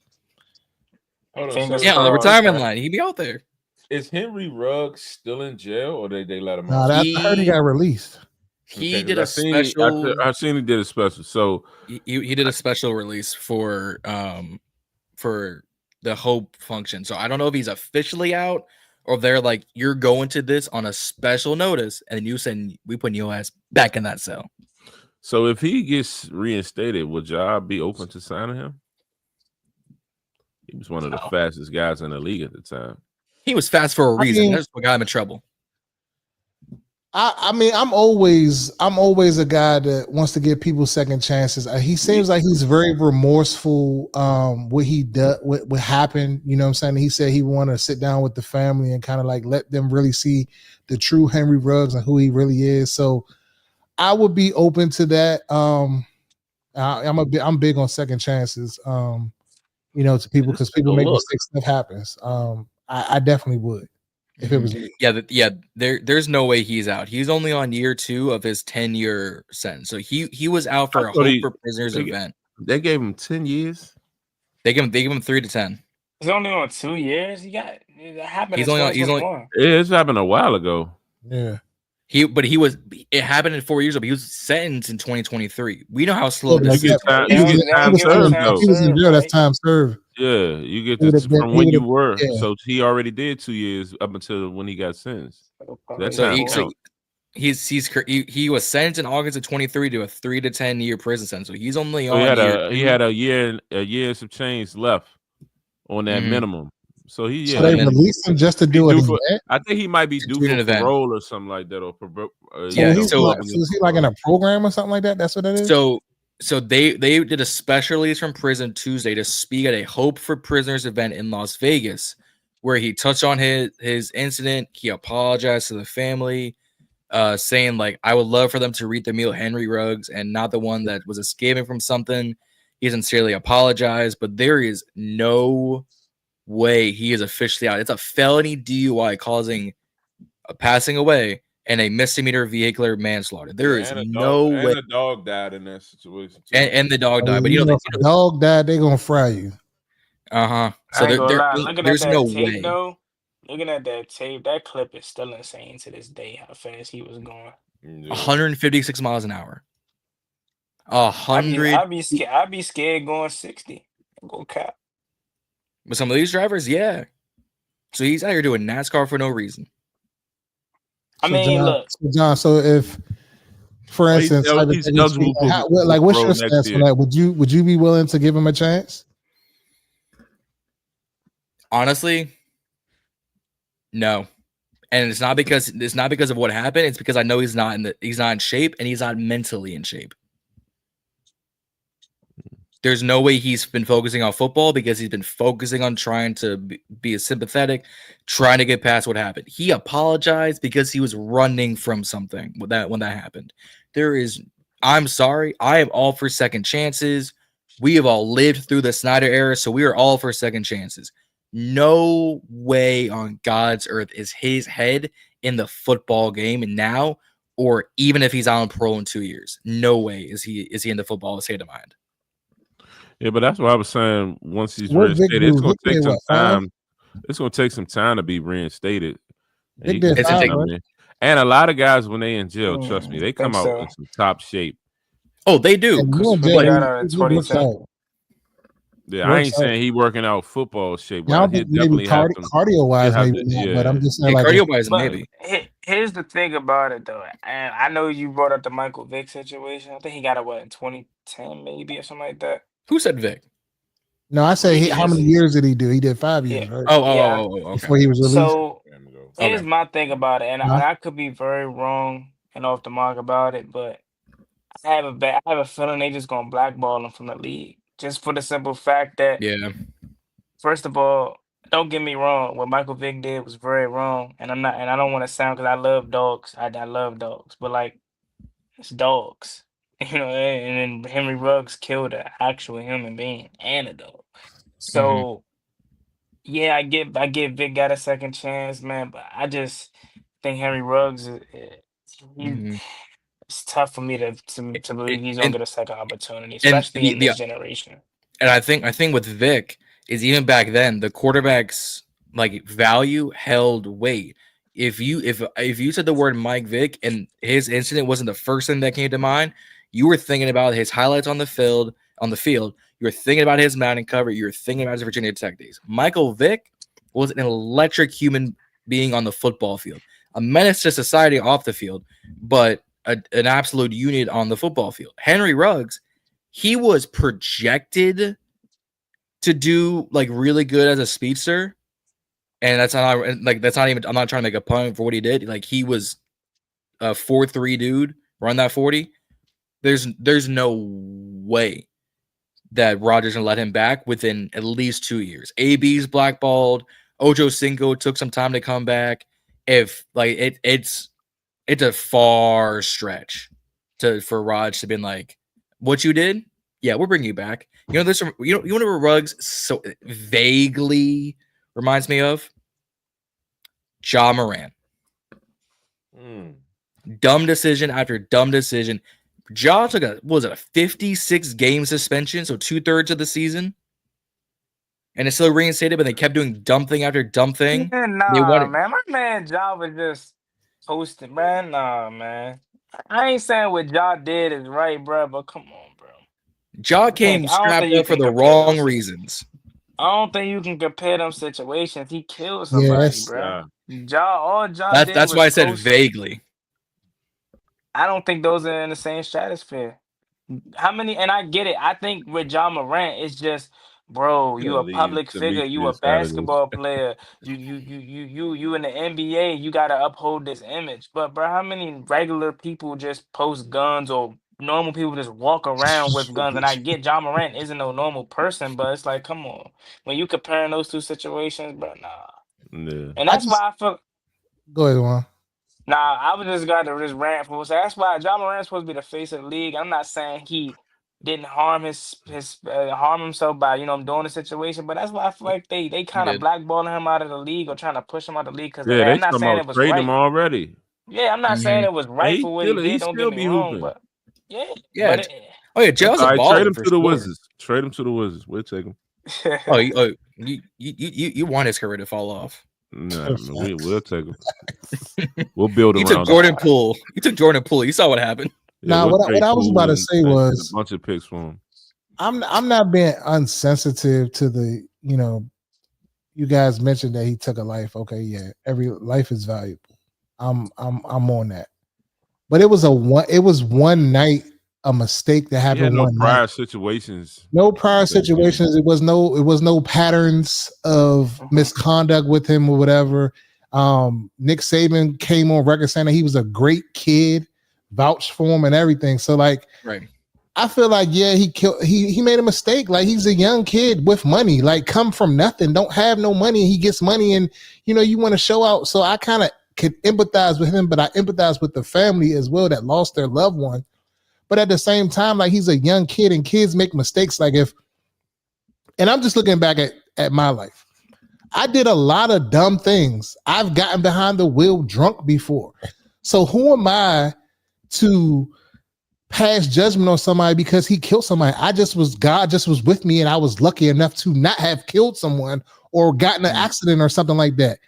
On the retirement line, he be out there. Is Henry Ruggs still in jail, or they let him out? I heard he got released. He did a special. I've seen he did a special. So he did a special release for the Hope function. So I don't know if he's officially out or if they're like, you're going to this on a special notice, and then you said we putting your ass back in that cell. So if he gets reinstated, would y'all be open to signing him? He was one of the fastest guys in the league at the time. He was fast for a reason. That's what got him in trouble. I mean, I'm always a guy that wants to give people second chances. He seems like he's very remorseful. What he did, what happened. You know what I'm saying? He said he wanted to sit down with the family and kind of like let them really see the true Henry Ruggs and who he really is. So I would be open to that. I'm big on second chances. You know, to people because people make mistakes. Stuff happens. I definitely would. If it was me. There's no way he's out. He's only on year 2 of his 10-year sentence. So he was out for a Hope for Prisoners event. They gave him 10 years. They give him 3 to 10. He's only on 2 years. That happened. It's happened a while ago. Yeah. It happened in 4 years ago. But he was sentenced in 2023. We know how slow this is. He was in jail. That's time served. Yeah, you get this from when you were. Yeah. So he already did 2 years up until when he got sentenced. He was sentenced in August of 23 to a 3 to 10 year prison sentence. So he's only on. He had a year some change left on that minimum. So they released him just to do it. I think he might be due for parole or something like that. So is he like in a program or something like that? That's what it is. So they did a special release from prison Tuesday to speak at a Hope for Prisoners event in Las Vegas, where he touched on his incident. He apologized to the family, saying like, "I would love for them to read the meal Henry Ruggs and not the one that was escaping from something." He sincerely apologized, but there is no way he is officially out. It's a felony DUI causing a passing away and a misdemeanor vehicular manslaughter. There is no way. And the dog died in that situation. And the dog died. But if the dog died, they're going to fry you. So there's no way. Though, looking at that tape, that clip is still insane to this day, how fast he was going. 156 miles an hour. I'd be scared going 60. Go cap. With some of these drivers, yeah. So he's out here doing NASCAR for no reason. John, so if, for instance, what's your stance on that? Would you be willing to give him a chance? Honestly, no. And it's not because of what happened. It's because I know he's not in shape and he's not mentally in shape. There's no way he's been focusing on football because he's been focusing on trying to be sympathetic, trying to get past what happened. He apologized because he was running from something when that happened. I'm sorry. I am all for second chances. We have all lived through the Snyder era, so we are all for second chances. No way on God's earth is his head in the football game now, or even if he's on parole in 2 years. No way is he in the football state of mind. Yeah, but that's what I was saying. Once he's reinstated, it's going to take some time. It's going to take some time to be reinstated. And a lot of guys, when they in jail, trust me, they come out in some top shape. Oh, they do. Yeah, I ain't saying he working out football shape. Well, maybe cardio wise, maybe. But I'm just saying, cardio wise, maybe. Here's the thing about it, though, and I know you brought up the Michael Vick situation. I think he got it in 2010, maybe, or something like that. Who said Vic? No, I said how many years did he do? He did 5 years, right? Okay. Before he was released. So here's my thing about it, and I could be very wrong and off the mark about it, but I have a feeling they just gonna blackball him from the league, just for the simple fact that first of all, don't get me wrong, what Michael Vick did was very wrong, and I don't want to sound, because I love dogs, I love dogs, but like, it's dogs. You know, and then Henry Ruggs killed an actual human being and a dog. So, yeah, I get Vic got a second chance, man, but I just think Henry Ruggs it's tough for me to believe he's gonna get a second opportunity, especially in this generation. And I think with Vic is, even back then, the quarterback's like value held weight. If you said the word Mike Vick and his incident wasn't the first thing that came to mind, you were thinking about his highlights on the field. You were thinking about his mountain cover. You were thinking about his Virginia Tech days. Michael Vick was an electric human being on the football field, a menace to society off the field. But an absolute unit on the football field. Henry Ruggs, he was projected to do like really good as a speedster, and that's not even. I'm not trying to make a pun for what he did. Like he was a 4.3 dude, run that 40. There's no way that Rodgers gonna let him back within at least 2 years. AB's blackballed. Ocho Cinco took some time to come back. If like it's a far stretch for Raj to be like, what you did? Yeah, we'll bring you back. You know, there's some you know what Ruggs so vaguely reminds me of? Ja Morant. Dumb decision after dumb decision. Ja took a 56 game suspension, so 2/3 of the season, and it's still reinstated, but they kept doing dumb thing after dumb thing. Yeah, man. My man Ja was just posting, man. Nah, man. I ain't saying what Ja did is right, bro, but come on, bro. Ja came strapped up for the wrong reasons. I don't think you can compare them situations. He killed somebody, bro. All Ja did that's why I said vaguely. I don't think those are in the same stratosphere. How many? And I get it. I think with Ja Morant, it's just, bro, you a public figure, you a basketball player, you in the NBA, you gotta uphold this image. But bro, how many regular people just post guns or normal people just walk around with guns? And I get Ja Morant isn't no normal person, but it's like, come on, when you comparing those two situations, bro, nah. Yeah. And that's why I feel. Go ahead, Juan. Nah, I was just got to just rant for. So that's why Ja Morant's supposed to be the face of the league. I'm not saying he didn't harm harm himself by doing the situation, but that's why I feel like they kind of blackballing him out of the league or trying to push him out of the league because I'm not saying it was right. Him already. Yeah, I'm not saying it was right for what he did. Don't get me wrong, but yeah. Ja's a baller. Trade him to the Wizards. Trade him to the Wizards. We'll take him. You want his career to fall off? No, we'll take him. We'll build around. You took Jordan Poole. You saw what happened. Yeah, what I was about to say was a bunch of picks for him. I'm not being unsensitive to the you guys mentioned that he took a life. Okay, yeah, every life is valuable. I'm on that. But it was one night, a mistake that happened. No prior situations. No prior situations. It was no patterns of misconduct with him or whatever. Nick Saban came on record saying that he was a great kid, vouched for him and everything. So like, right. I feel like he made a mistake. Like he's a young kid with money, like come from nothing, don't have no money. He gets money and you want to show out. So I kind of could empathize with him, but I empathize with the family as well that lost their loved one. But at the same time, like he's a young kid and kids make mistakes. Like and I'm just looking back at my life. I did a lot of dumb things. I've gotten behind the wheel drunk before. So who am I to pass judgment on somebody because he killed somebody? God just was with me and I was lucky enough to not have killed someone or gotten an accident or something like that.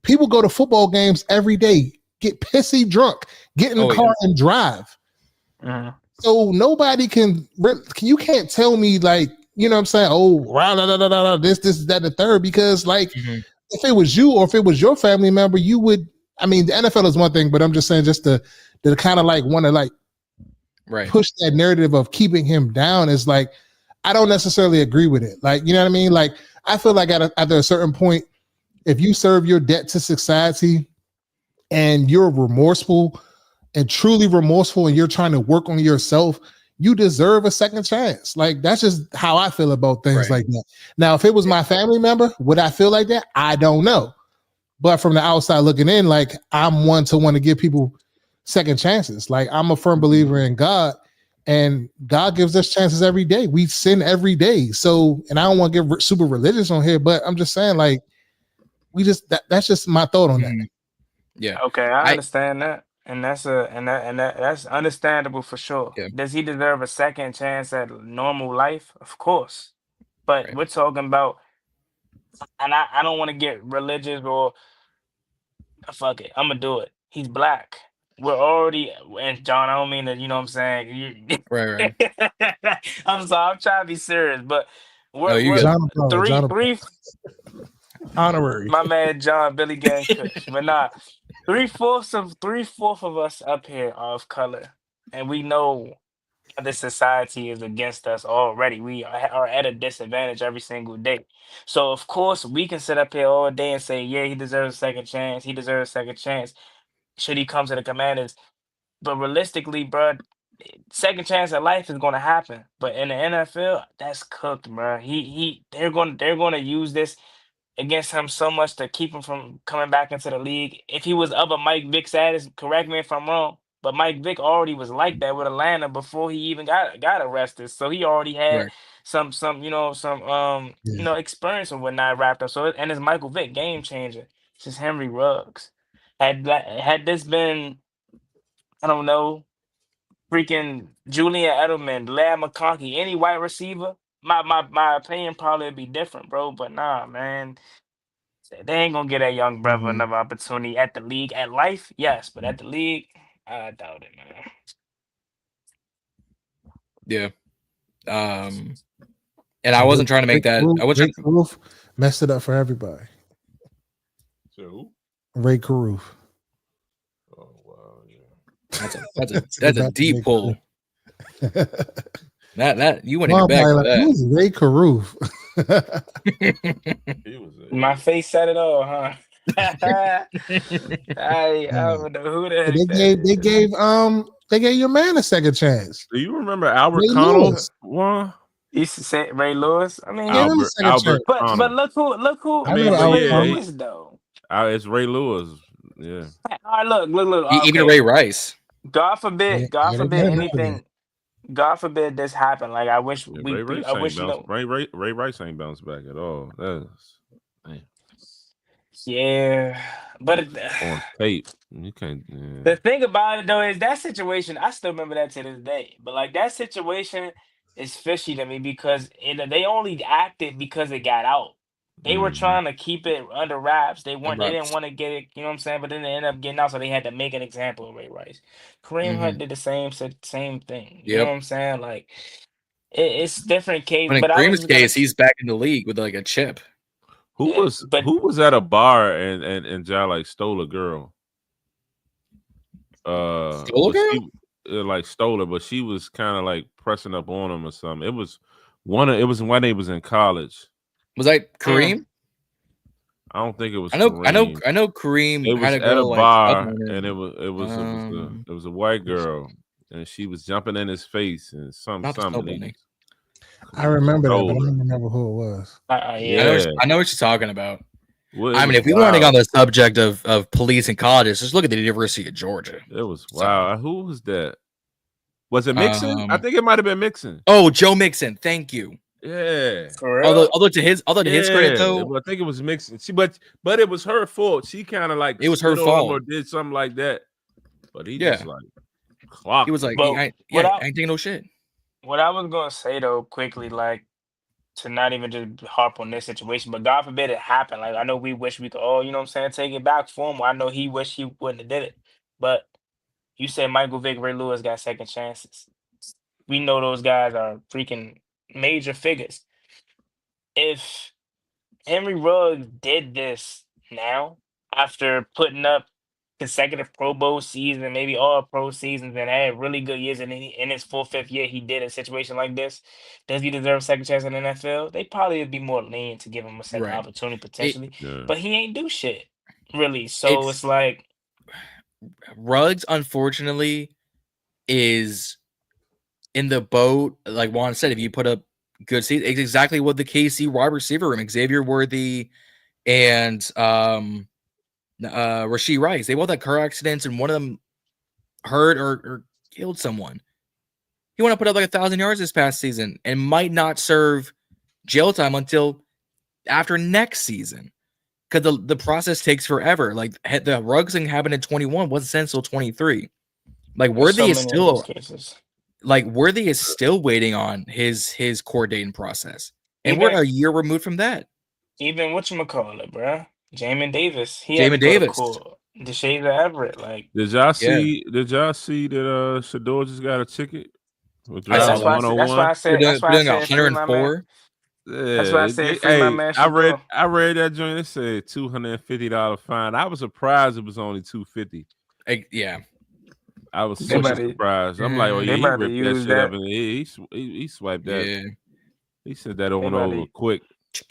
People go to football games every day, get pissy drunk, get in the car and drive. So nobody you can't tell me like, what I'm saying? Oh, this, that, the third, because like if it was you or if it was your family member, you would, the NFL is one thing, but I'm just saying just to kind of like want to like push that narrative of keeping him down is like, I don't necessarily agree with it. Like, you know what I mean? Like, I feel like after a certain point, if you serve your debt to society and you're remorseful and truly remorseful and you're trying to work on yourself, you deserve a second chance. Like, that's just how I feel about things like that. Now, if it was my family member, would I feel like that? I don't know. But from the outside looking in, like, I'm one to want to give people second chances. Like, I'm a firm believer in God, and God gives us chances every day. We sin every day. So, and I don't want to get super religious on here, but I'm just saying, like, that's just my thought on that. Yeah. Okay, I understand that. And that's understandable for sure. Yeah. Does he deserve a second chance at normal life? Of course. But we're talking about, and I don't want to get religious or fuck it, I'm gonna do it. He's black. We're already, and John, I don't mean that, you know what I'm saying? Right. I'm sorry, I'm trying to be serious, but we're three honorary. My man John, Billy Gang Kush. But nah, Three-fourths of us up here are of color, and we know this society is against us already. We are at a disadvantage every single day. So of course we can sit up here all day and say, yeah, he deserves a second chance. He deserves a second chance. Should he come to the Commanders? But realistically, bro, second chance at life is gonna happen. But in the NFL, that's cooked, bro. They're gonna use this against him so much to keep him from coming back into the league. If he was of a Mike Vick status, correct me if I'm wrong, but Mike Vick already was like that with Atlanta before he even got arrested. So he already had Right. some experience and whatnot wrapped up. So and it's Michael Vick, game changer. It's just Henry Ruggs. Had this been, I don't know, freaking Julian Edelman, Lad McConkey, any white receiver, my opinion probably would be different, bro. But nah, man. They ain't gonna get that young brother another opportunity at the league. At life, yes, but at the league, I doubt it, man. Yeah. And I wasn't trying to make that. I was Ray Caruth messed it up for everybody. So Ray Caruth. Oh wow, yeah. That's a deep pull. That you went in your bag for that. Who's Ray Caruth? My face said it all, huh? I don't know who the heck they gave your man a second chance. Do you remember Albert Connell? One? You used to say Ray Lewis. I mean, Albert but look who Ray Lewis though. It's Ray Lewis. Yeah. All right, look. Even Ray Rice. God forbid anything. God forbid this happen. Like I wish Ray Rice ain't bounced back at all. That's man. Yeah, but on tape, you can't. Yeah. The thing about it though is that situation. I still remember that to this day. But like that situation is fishy to me because they only acted because it got out. They were trying to keep it under wraps. They didn't want to get it. You know what I'm saying? But then they ended up getting out, so they had to make an example of Ray Rice. Kareem Hunt did the same thing. You know what I'm saying? Like it's different case. But in Kareem's case, he's back in the league with like a chip. Who was at a bar and like stole a girl? Stole a girl? Like stole her, but she was kind of like pressing up on him or something. It was when he was in college. Was that Kareem? I don't think it was. I know It Kareem was had a girl at a bar, and it was a white girl, and she was jumping in his face and something. I remember that, but I don't remember who it was. I know what you're talking about. I mean, if we want to get on the subject of police and colleges, just look at the University of Georgia. It was wow. Who was that? Was it Mixon? I think it might have been Mixon. Oh, Joe Mixon. Thank you. Yeah. Although to his credit though, I think it was Mixon. But it was her fault. She kind of like it was her fault or did something like that. But he just like clocked. He was like, I ain't taking no shit. What I was gonna say though, quickly, like to not even just harp on this situation, but God forbid it happened. Like I know we wish we could all, you know what I'm saying, take it back for him. I know he wished he wouldn't have did it. But you said Michael Vick, Ray Lewis got second chances. We know those guys are freaking major figures. If Henry Ruggs did this now, after putting up consecutive Pro Bowl seasons, maybe all pro seasons, and had really good years, and in his fifth year, he did a situation like this, does he deserve a second chance in the NFL? They probably would be more lenient to give him a second opportunity potentially, but he ain't do shit really. So it's like Ruggs, unfortunately, is in the boat. Like Juan said, if you put up good seats, it's exactly what the KC wide receiver room, Xavier Worthy and Rashee Rice, they both had car accidents and one of them hurt or killed someone. He want to put up like 1,000 yards this past season and might not serve jail time until after next season because the process takes forever. Like the Ruggs thing happened in 21, wasn't sent until 23. Like Worthy is still Worthy is still waiting on his court dating process, and we're a year removed from that. Even whatchamacallit, bro. Jamin Davis. Deshae Everett. Like, did y'all see that Shador just got a ticket? That's why I said 104. That's why I said free my man Shadour. I read that joint. It said $250 fine. I was surprised it was only $250. Yeah. I was so surprised. I'm like, oh yeah, he ripped that shit up and he swiped that. Yeah. He sent that on over quick.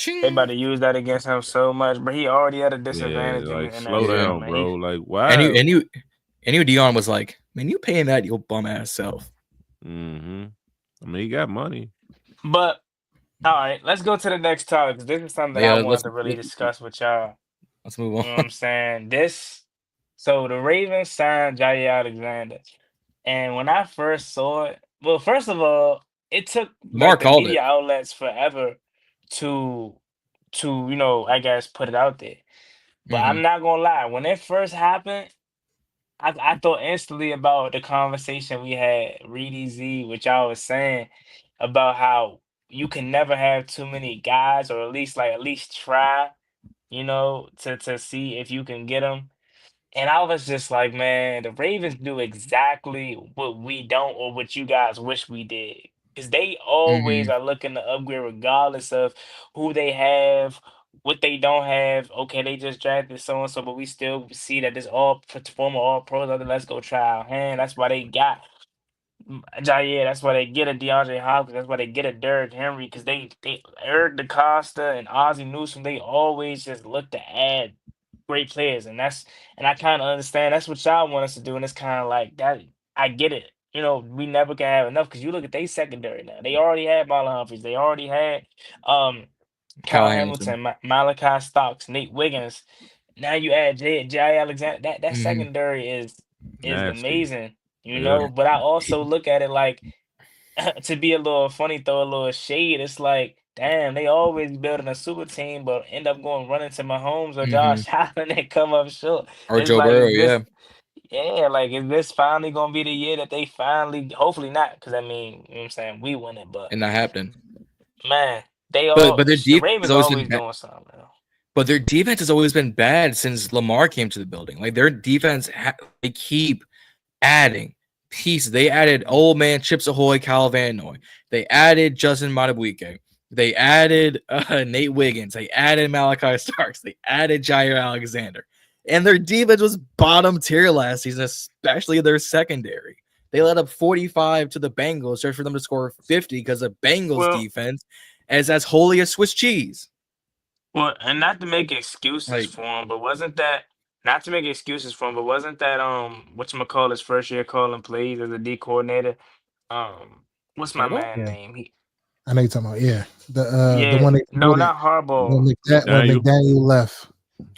They about to use that against him so much, but he already had a disadvantage. Like, slow down, bro. Like, wow. And you Dion was like, man, you paying that your bum ass self. Mm-hmm. I mean, he got money. But all right, let's go to the next topic because this is something that I wanted to really discuss with y'all. Let's move on. You know what I'm saying? So the Ravens signed Jair Alexander. And when I first saw it, well, first of all, it took the media outlets forever to I guess put it out there. But I'm not gonna lie, when it first happened, I thought instantly about the conversation we had, Reedie Zee, which I was saying about how you can never have too many guys, or at least try, to see if you can get them. And I was just like, man, the Ravens do exactly what we don't, or what you guys wish we did. Because they always are looking to upgrade regardless of who they have, what they don't have. Okay, they just drafted so-and-so, but we still see that this former all-pros. Let's go try our hand. That's why they got Jair. That's why they get a DeAndre Hopkins. That's why they get a Derrick Henry. Because they Eric DeCosta and Ozzie Newsome, they always just look to add great players, and I kind of understand that's what y'all want us to do, and it's kind of like that. I get it. We never can have enough because you look at they secondary now. They already had Marlon Humphreys. They already had Kyle Hamilton, Malachi Stocks, Nate Wiggins. Now you add Jay Alexander. That secondary is amazing. But I also look at it like to be a little funny, throw a little shade. It's like, damn, they always building a super team, but end up going running to Mahomes or Josh Allen and come up short. Or Joe Burrow, yeah. Yeah, like, is this finally going to be the year that they finally, hopefully not, because I mean, you know what I'm saying, we win it, but. And that happened. Man, the Ravens always doing something. But their defense has always been bad since Lamar came to the building. Like, their defense, they keep adding pieces. They added old man Chips Ahoy, Kyle Van Noy. They added Justin Madubuike. They added Nate Wiggins. They added Malachi Starks. They added Jair Alexander. And their defense was bottom tier last season, especially their secondary. They let up 45 to the Bengals just for them to score 50 because the Bengals defense is as holy as Swiss cheese. Well, and not to make excuses for him, but wasn't that whatchamacallit's first year calling plays as a D coordinator? What's my man's name? I know you're talking about, the one not Harbaugh. When McDaniel left.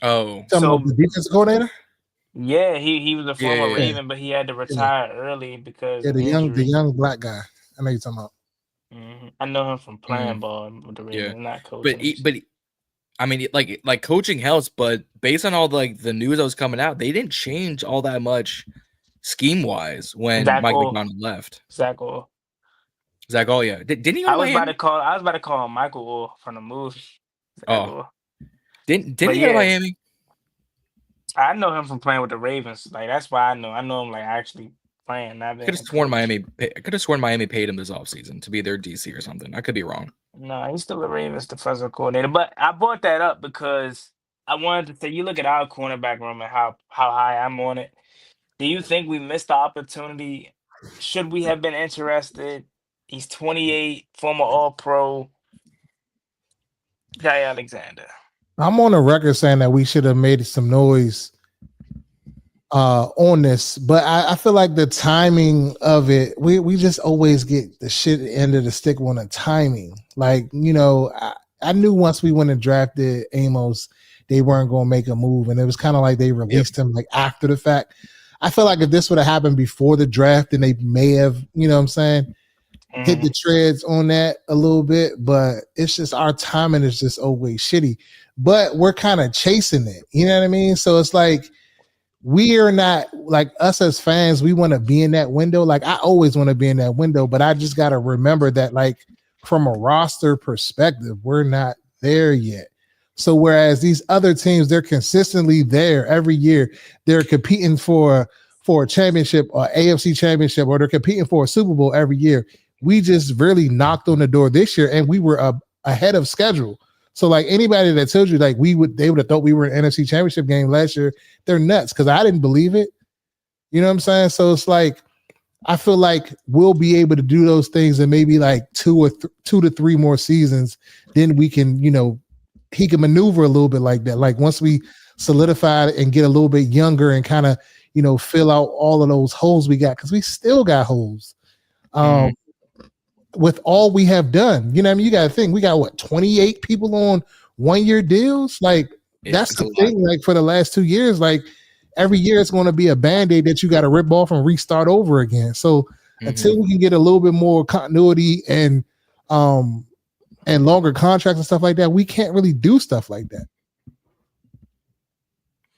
Oh, so the defensive coordinator? Yeah, he was a former Raven, but he had to retire early because the young black guy. I know you're talking about. I know him from playing ball with the Ravens, not coaching. But I mean, like coaching helps, but based on all the news that was coming out, they didn't change all that much scheme wise when Mike McDonald left. Zach Orr, yeah. Didn't he go I was about to call him Michael Orr from the movie. Didn't he go to Miami? I know him from playing with the Ravens. Like, that's why I know him, like, actually playing. I could have sworn Miami paid him this offseason to be their DC or something. I could be wrong. No, he's still a Ravens defensive coordinator. But I brought that up because I wanted to say, you look at our cornerback room and how high I'm on it. Do you think we missed the opportunity? Should we have been interested? He's 28, former All-Pro. Jair Alexander. I'm on the record saying that we should have made some noise on this, but I feel like the timing of it, we just always get the shit end of the stick on the timing. Like, I knew once we went and drafted Amos, they weren't going to make a move, and it was kind of like they released him like after the fact. I feel like if this would have happened before the draft, then they may have, hit the treads on that a little bit, but it's just our timing is just always shitty. But we're kind of chasing it, you know what I mean? So it's like we are not, like, us as fans, we want to be in that window. Like, I always want to be in that window, but I just got to remember that, like, from a roster perspective, we're not there yet. So whereas these other teams, they're consistently there every year, they're competing for a championship or AFC championship, or they're competing for a Super Bowl every year. We just really knocked on the door this year, and we were ahead of schedule. So like anybody that tells you like they would have thought we were in an NFC Championship game last year, they're nuts because I didn't believe it. You know what I'm saying? So it's like I feel like we'll be able to do those things in maybe like 2 to 3 more seasons. Then we can, he can maneuver a little bit like that. Like once we solidify and get a little bit younger and kind of, fill out all of those holes we got because we still got holes. With all we have done, you got to think we got 28 people on 1-year deals. Like that's the thing. Like for the last 2 years, like every year it's going to be a Band-Aid that you got to rip off and restart over again. So until we can get a little bit more continuity and longer contracts and stuff like that, we can't really do stuff like that.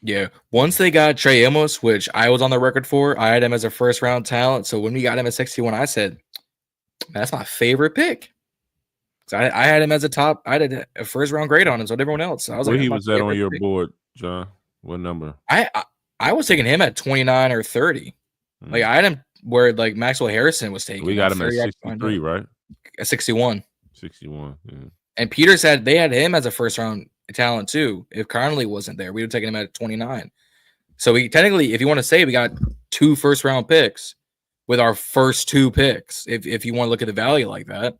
Yeah. Once they got Trey Amos, which I was on the record for, I had him as a first round talent. So when we got him at 61, I said, that's my favorite pick. So I had him as I had a first round grade on him. So did everyone else. So I was where like, he was at on your board, John? What number? I was taking him at 29 or 30. Like I had him where like Maxwell Harrison was taking. We got him at 63, right? At 61. 61. Yeah. And Peter said they had him as a first round talent too. If Conley wasn't there, we would have taken him at 29. So we technically, if you want to say, we got 2 first round picks with our first 2 picks. If you want to look at the value like that,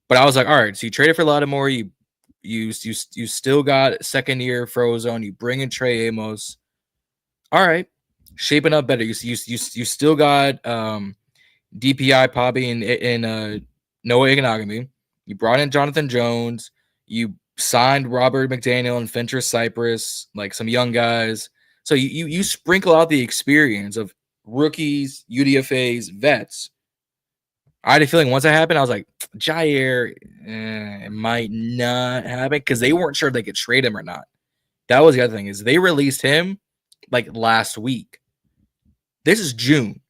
but I was like, all right. So you traded for Lattimore. You still got second year Frozone. You bring in Trey Amos. All right, shaping up better. You still got DPI Poppy and Noah Iganagami. You brought in Jonathan Jones. You signed Robert McDaniel and Fincher Cypress, like some young guys. So you sprinkle out the experience of rookies, UDFAs, vets. I had a feeling once that happened, I was like, Jair, it might not happen because they weren't sure if they could trade him or not. That was the other thing is they released him like last week. This is June.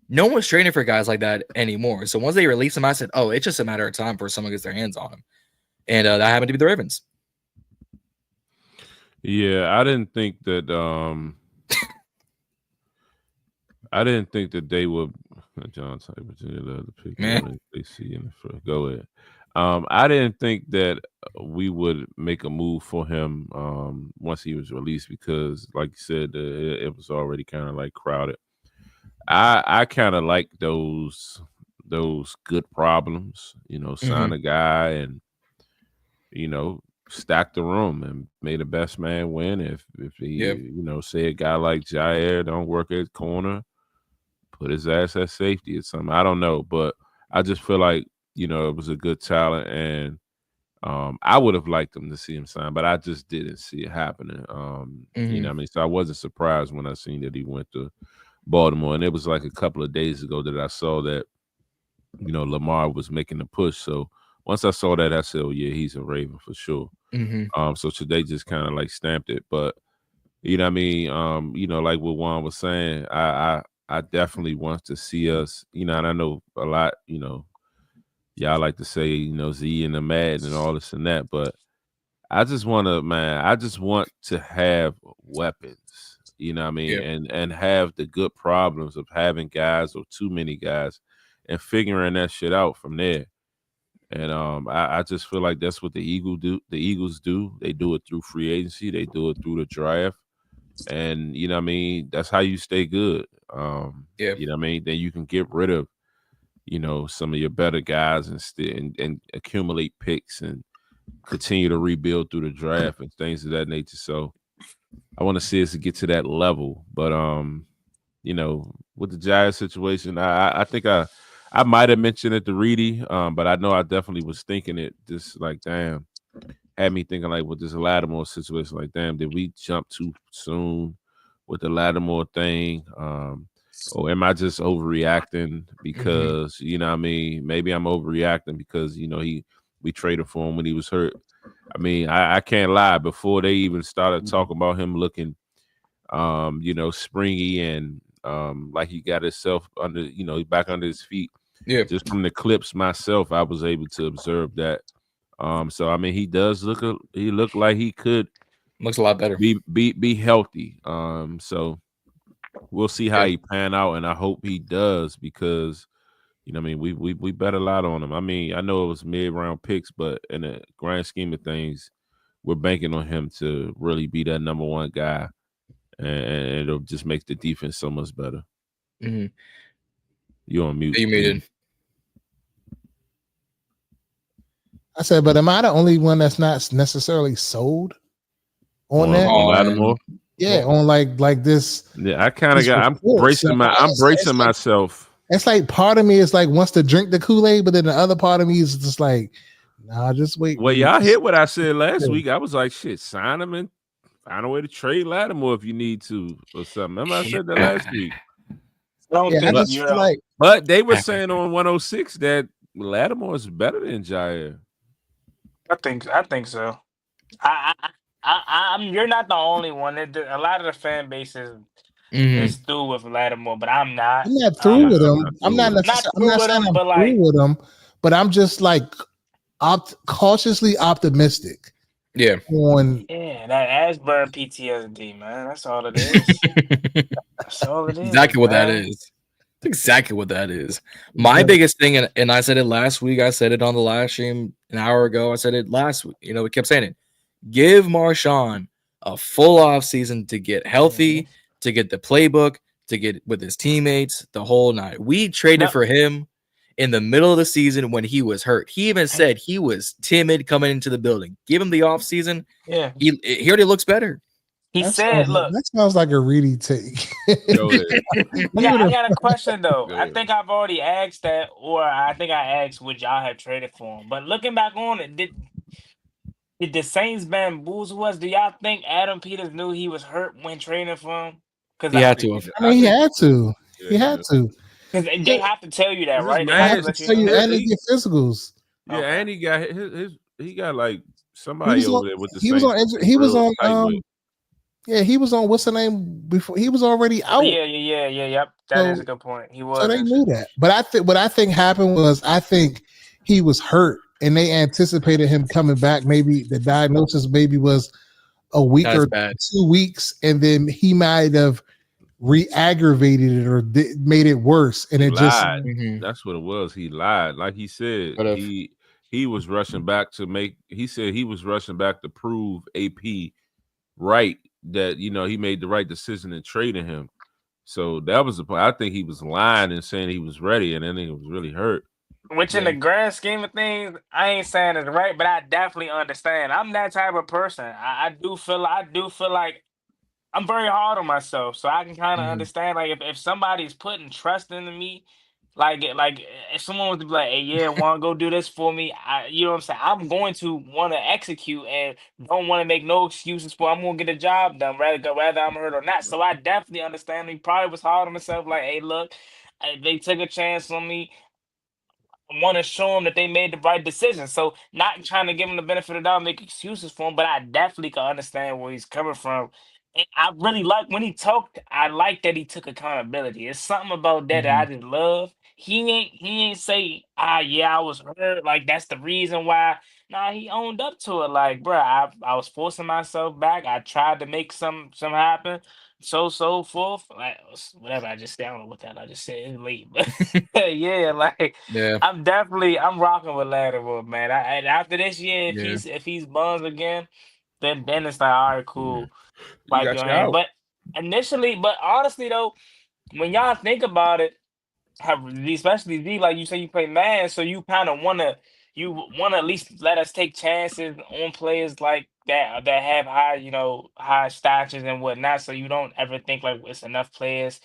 No one's trading for guys like that anymore. So once they release him, I said, oh, it's just a matter of time before someone gets their hands on him. And that happened to be the Ravens. Yeah, I didn't think that they would John Cyber the pick. They see in the front. Go ahead. I didn't think that we would make a move for him once he was released because, like you said, it was already kind of like crowded. I kind of like those good problems, sign a guy and stack the room and made the best man win. If he say a guy like Jair don't work at corner, put his ass at safety or something. I don't know, but I just feel like it was a good talent, and I would have liked him to see him sign, but I just didn't see it happening. You know what I mean? So I wasn't surprised when I seen that he went to Baltimore, and it was like a couple of days ago that I saw that Lamar was making the push. So once I saw that, I said, "Oh yeah, he's a Raven for sure." So today just kind of like stamped it, but you know what I mean? Like what Juan was saying, I definitely want to see us, and I know a lot, y'all like to say, Z and the Mad and all this and that, but I just want to have weapons, you know what I mean? And have the good problems of having guys or too many guys and figuring that shit out from there. And I just feel like that's what the Eagles do. They do it through free agency. They do it through the draft. And, you know what I mean? That's how you stay good. You know what I mean? Then you can get rid of, some of your better guys and accumulate picks and continue to rebuild through the draft and things of that nature. So I want to see us get to that level. But, with the Giants situation, I think I might have mentioned it to Reedie, but I know I definitely was thinking it just like, damn, had me thinking like with this Lattimore situation, like, damn, did we jump too soon with the Lattimore thing? Or am I just overreacting because, you know what I mean? Maybe I'm overreacting because, we traded for him when he was hurt. I mean, I can't lie. Before they even started talking about him looking, springy and like he got himself under, back under his feet. Yeah. Just from the clips myself, I was able to observe that. So I mean, he looked like he could. Looks a lot better. Be healthy. So we'll see how he pan out, and I hope he does because, you know what I mean, we bet a lot on him. I mean, I know it was mid-round picks, but in the grand scheme of things, we're banking on him to really be that number one guy, and it'll just make the defense so much better. Mm-hmm. You're on mute. You muted. I said, but am I the only one that's not necessarily sold on that? On Lattimore? Yeah, on like this. Yeah, I kind of got. I'm bracing myself. It's like part of me is like wants to drink the Kool-Aid, but then the other part of me is just like, nah, just wait. Well, y'all hit what I said last week. I was like, shit, sign him and find a way to trade Lattimore if you need to or something. Remember I said that last week. But they were saying on 106 that Lattimore is better than Jair. I think so. You're not the only one. A lot of the fan base is through with Lattimore, but I'm not. I'm not through with him. I'm not through with him, but I'm just like cautiously optimistic. Yeah. That Asburn PTSD, man. That's all it is. That's all it is. Exactly what that is. That's exactly what that is. My biggest thing, and I said it last week, I said it on the last stream an hour ago, I said it last week. You know, we kept saying it. Give Marshawn a full off season to get healthy, to get the playbook, to get with his teammates, the whole night. We traded for him in the middle of the season when he was hurt. He even said he was timid coming into the building. Give him the off season. Yeah, he already looks better. He said, "Look, that sounds like a Reedie take." I got a question though. I think I've already asked that, or I think I asked would y'all have traded for him. But looking back on it, did the Saints bamboozle us? Do y'all think Adam Peters knew he was hurt when trading for him? Because he had to. I mean, he had to. He had to. Because they have to tell you that, right? They have to tell you, and they get physicals. Yeah, and he got he got like somebody over there with the He was on. Yeah, he was on. What's the name before? He was already out. Yep. That is a good point. He was. So they knew that. But what I think happened was I think he was hurt, and they anticipated him coming back. Maybe the diagnosis maybe was a week or 2 weeks, and then he might have re-aggravated it or made it worse, and it lied. That's what it was. He lied, like he said. He was rushing back to make. He said he was rushing back to prove AP right that he made the right decision in trading him. So that was the point. I think he was lying and saying he was ready, and then he was really hurt. Which in the grand scheme of things, I ain't saying it's right, but I definitely understand. I'm that type of person. I do feel like I'm very hard on myself, so I can kind of understand. Like if somebody's putting trust into me, like if someone was to be like, "Hey, yeah, want to go do this for me?" You know what I'm saying? I'm going to want to execute and don't want to make no excuses for. I'm gonna get the job done, whether I'm hurt or not. So I definitely understand. He probably was hard on himself. Like, hey, look, they took a chance on me. I want to show them that they made the right decision. So not trying to give him the benefit of the doubt, make excuses for him, but I definitely can understand where he's coming from. And I really like when he talked. I like that he took accountability. It's something about that that I just love. He ain't say, yeah, I was hurt. Like that's the reason why. Nah, he owned up to it. Like, bro, I was forcing myself back. I tried to make some happen. So forth. Like whatever I just said. I don't know what that I just said. It's late, but yeah, like I'm rocking with Lattimore, man. And after this year, if he's bums again, then it's like, all right, cool. Wipe your hand. But honestly though, when y'all think about it, especially Z, like you say, you play man, so you kind of wanna at least let us take chances on players like that have high statures and whatnot. So you don't ever think like it's enough players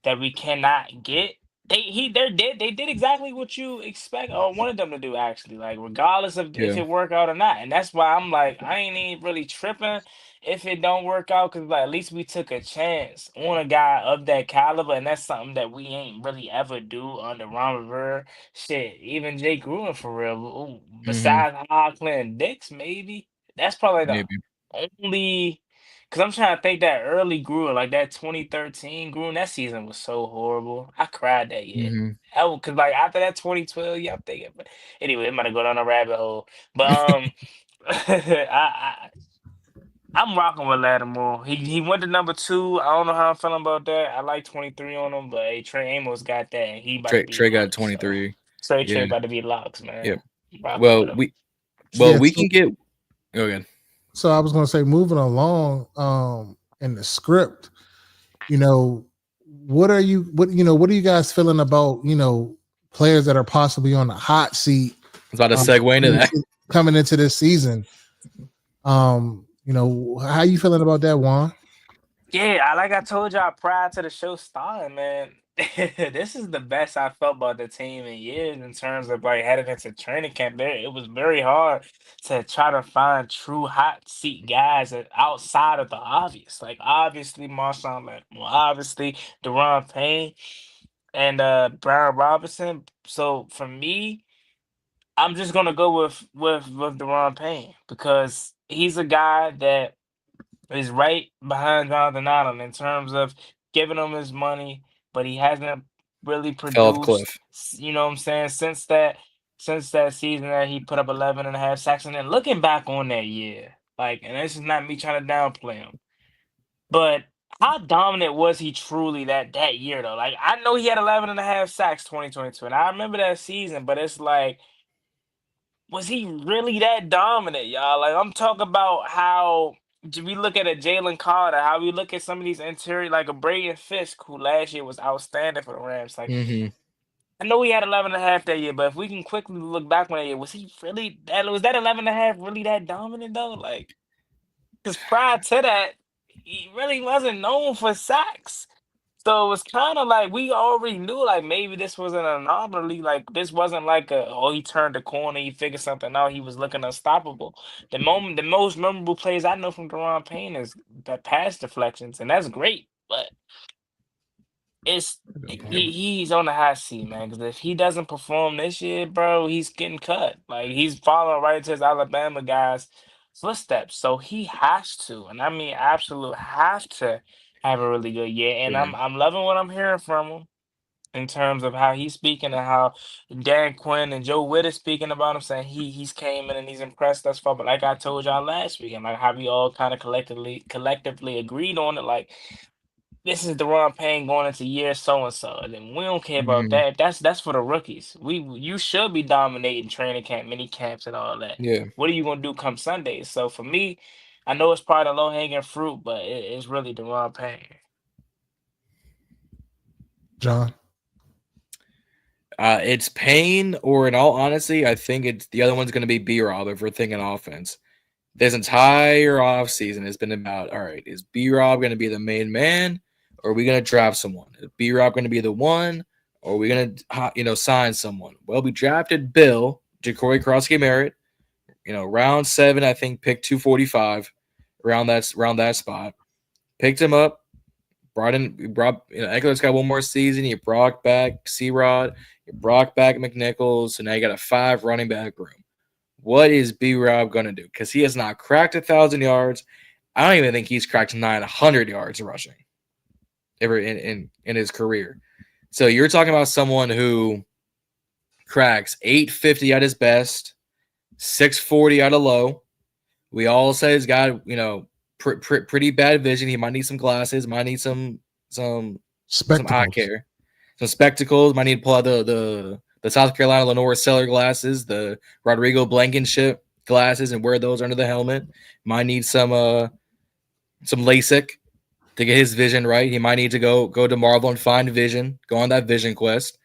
that we cannot get. They did exactly what you expect or wanted them to do, actually, like regardless of if it work out or not. And that's why I'm like, I ain't even really tripping if it don't work out, because like at least we took a chance on a guy of that caliber, and that's something that we ain't really ever do under Ron Rivera. Shit, even Jay Gruden for real. Besides Hockland and Dix, maybe that's probably the only. Because I'm trying to think that early Gruden, like that 2013 Gruden, that season was so horrible. I cried that year. Because like after that 2012, I'm thinking. But anyway, I'm gonna go down a rabbit hole. But I'm rocking with Lattimore. He went to number 2. I don't know how I'm feeling about that. I like 23 on him, but hey, Trey Amos got that, and he about to be Trey got locked. So 23. Trey Yeah. about to be locked, man. Yeah. Rocking Well, with him. we can get. Go ahead. So I was going to say, moving along, in the script, what are you guys feeling about, players that are possibly on the hot seat? I was about to segue into that. Coming into this season. How you feeling about that, Juan? Yeah, like I told y'all prior to the show starting, man, this is the best I felt about the team in years in terms of like heading into training camp. There, it was very hard to try to find true hot seat guys outside of the obvious. Like obviously Marshawn Lattimore, obviously Deron Payne, and Brian Robinson. So for me, I'm just gonna go with Deron Payne because he's a guy that is right behind Jonathan Allen in terms of giving him his money, but he hasn't really Fell off produced. cliff. You know what I'm saying? Since that season that he put up 11 and a half sacks, and then looking back on that year, like, and this is not me trying to downplay him, but how dominant was he truly that year though? Like, I know he had 11 and a half sacks 2022, and I remember that season, but it's like, was he really that dominant, y'all? Like, I'm talking about how we look at a Jalen Carter, how we look at some of these interior, like a Braden Fisk, who last year was outstanding for the Rams. Like, I know he had 11 and a half that year, but if we can quickly look back on that year, was he really was that 11 and a half really that dominant though? Like, because prior to that, he really wasn't known for sacks. So it was kind of like we already knew, like maybe this was an anomaly. Like this wasn't like he turned the corner, he figured something out, he was looking unstoppable. The most memorable plays I know from Deron Payne is that pass deflections, and that's great. But he's on the hot seat, man. Because if he doesn't perform this year, bro, he's getting cut. Like he's following right into his Alabama guys' footsteps. So he has to, and I mean absolute have to have a really good year. And I'm loving what I'm hearing from him in terms of how he's speaking and how Dan Quinn and Joe Witt is speaking about him, saying he's came in and he's impressed thus far. But like I told y'all last week, and like how we all kind of collectively agreed on it, like this is Deron Payne going into year so and so, and then we don't care about that. That's for the rookies. You should be dominating training camp, mini camps, and all that. Yeah. What are you gonna do come Sunday? So for me, I know it's part of low hanging fruit, but it's really Deron Payne. John, it's Payne, or in all honesty, I think it's the other one's going to be B-Rob if we're thinking offense. This entire offseason has been about, all right, is B-Rob going to be the main man, or are we going to draft someone? Is B-Rob going to be the one, or are we going to, sign someone? Well, we drafted Bill, Ja'Cory Krosky-Merritt, round 7, I think, pick 245, around that spot. Picked him up, brought Eckler's got one more season. You brought back C-Rod, you brought back McNichols, so now you got a 5 running back room. What is B-Rob going to do? Because he has not cracked 1,000 yards. I don't even think he's cracked 900 yards rushing ever in his career. So you're talking about someone who cracks 850 at his best, 640 at a low. We all say he's got, pretty bad vision. He might need some glasses, might need some eye care, some spectacles, might need to pull out the South Carolina Lenore Seller glasses, the Rodrigo Blankenship glasses, and wear those under the helmet. Might need some LASIK to get his vision right. He might need to go to Marvel and find vision, go on that vision quest,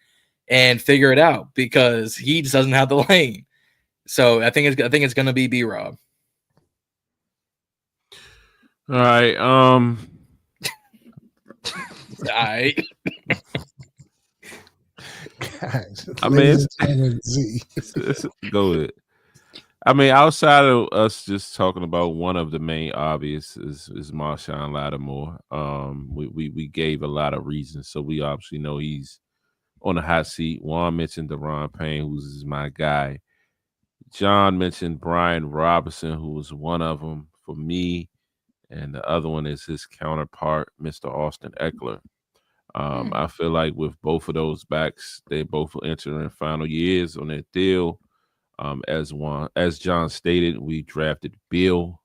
and figure it out because he just doesn't have the lane. So I think it's going to be B-Rob. All right. All right. Guys, I mean, go ahead. I mean, outside of us just talking about one of the main obvious is Marshawn Lattimore. We gave a lot of reasons, so we obviously know he's on the hot seat. Juan mentioned Deron Payne, who's my guy. John mentioned Brian Robinson, who was one of them for me, and the other one is his counterpart, Mr. Austin Eckler. I feel like with both of those backs, they both will enter in final years on their deal. As John stated, we drafted Bill.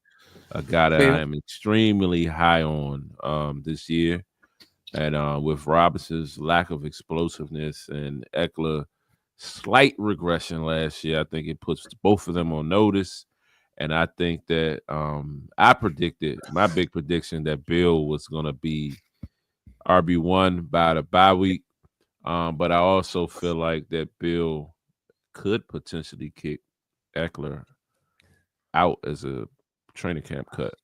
a guy that I am extremely high on this year. And with Robinson's lack of explosiveness and Eckler slight regression last year, I think it puts both of them on notice. And I think that I predicted my big prediction that Bill was going to be RB1 by the bye week. But I also feel like that Bill could potentially kick Eckler out as a training camp cut.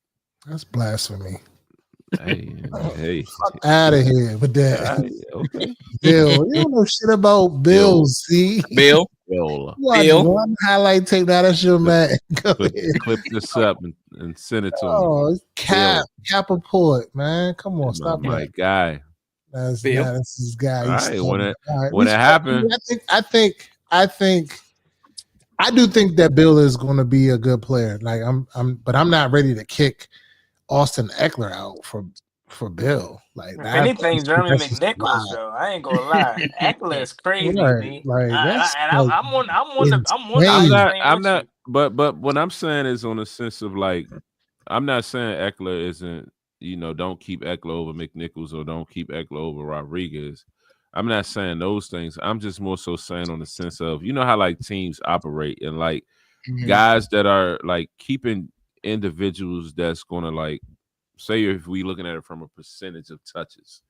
That's blasphemy. Hey, fuck out of here with that. Right, okay. Bill, you don't know shit about Bill. See, Bill. One highlight tape. Now that's your man. Clip this up and send it to him. Oh, Cap Report, man. Come on, stop my that. guy. That's his guy. All right, when it happened, I do think that Bill is going to be a good player. Like but I'm not ready to kick Austin Eckler out for Bill. Like if anything, Jeremy McNichols though. I ain't gonna lie, Eckler is crazy. Right, like I'm not. But what I'm saying is on the sense of like, I'm not saying Eckler isn't. Don't keep Eckler over McNichols or don't keep Eckler over Rodriguez. I'm not saying those things. I'm just more so saying on the sense of how like teams operate and like guys that are like keeping individuals that's gonna like say if we looking at it from a percentage of touches,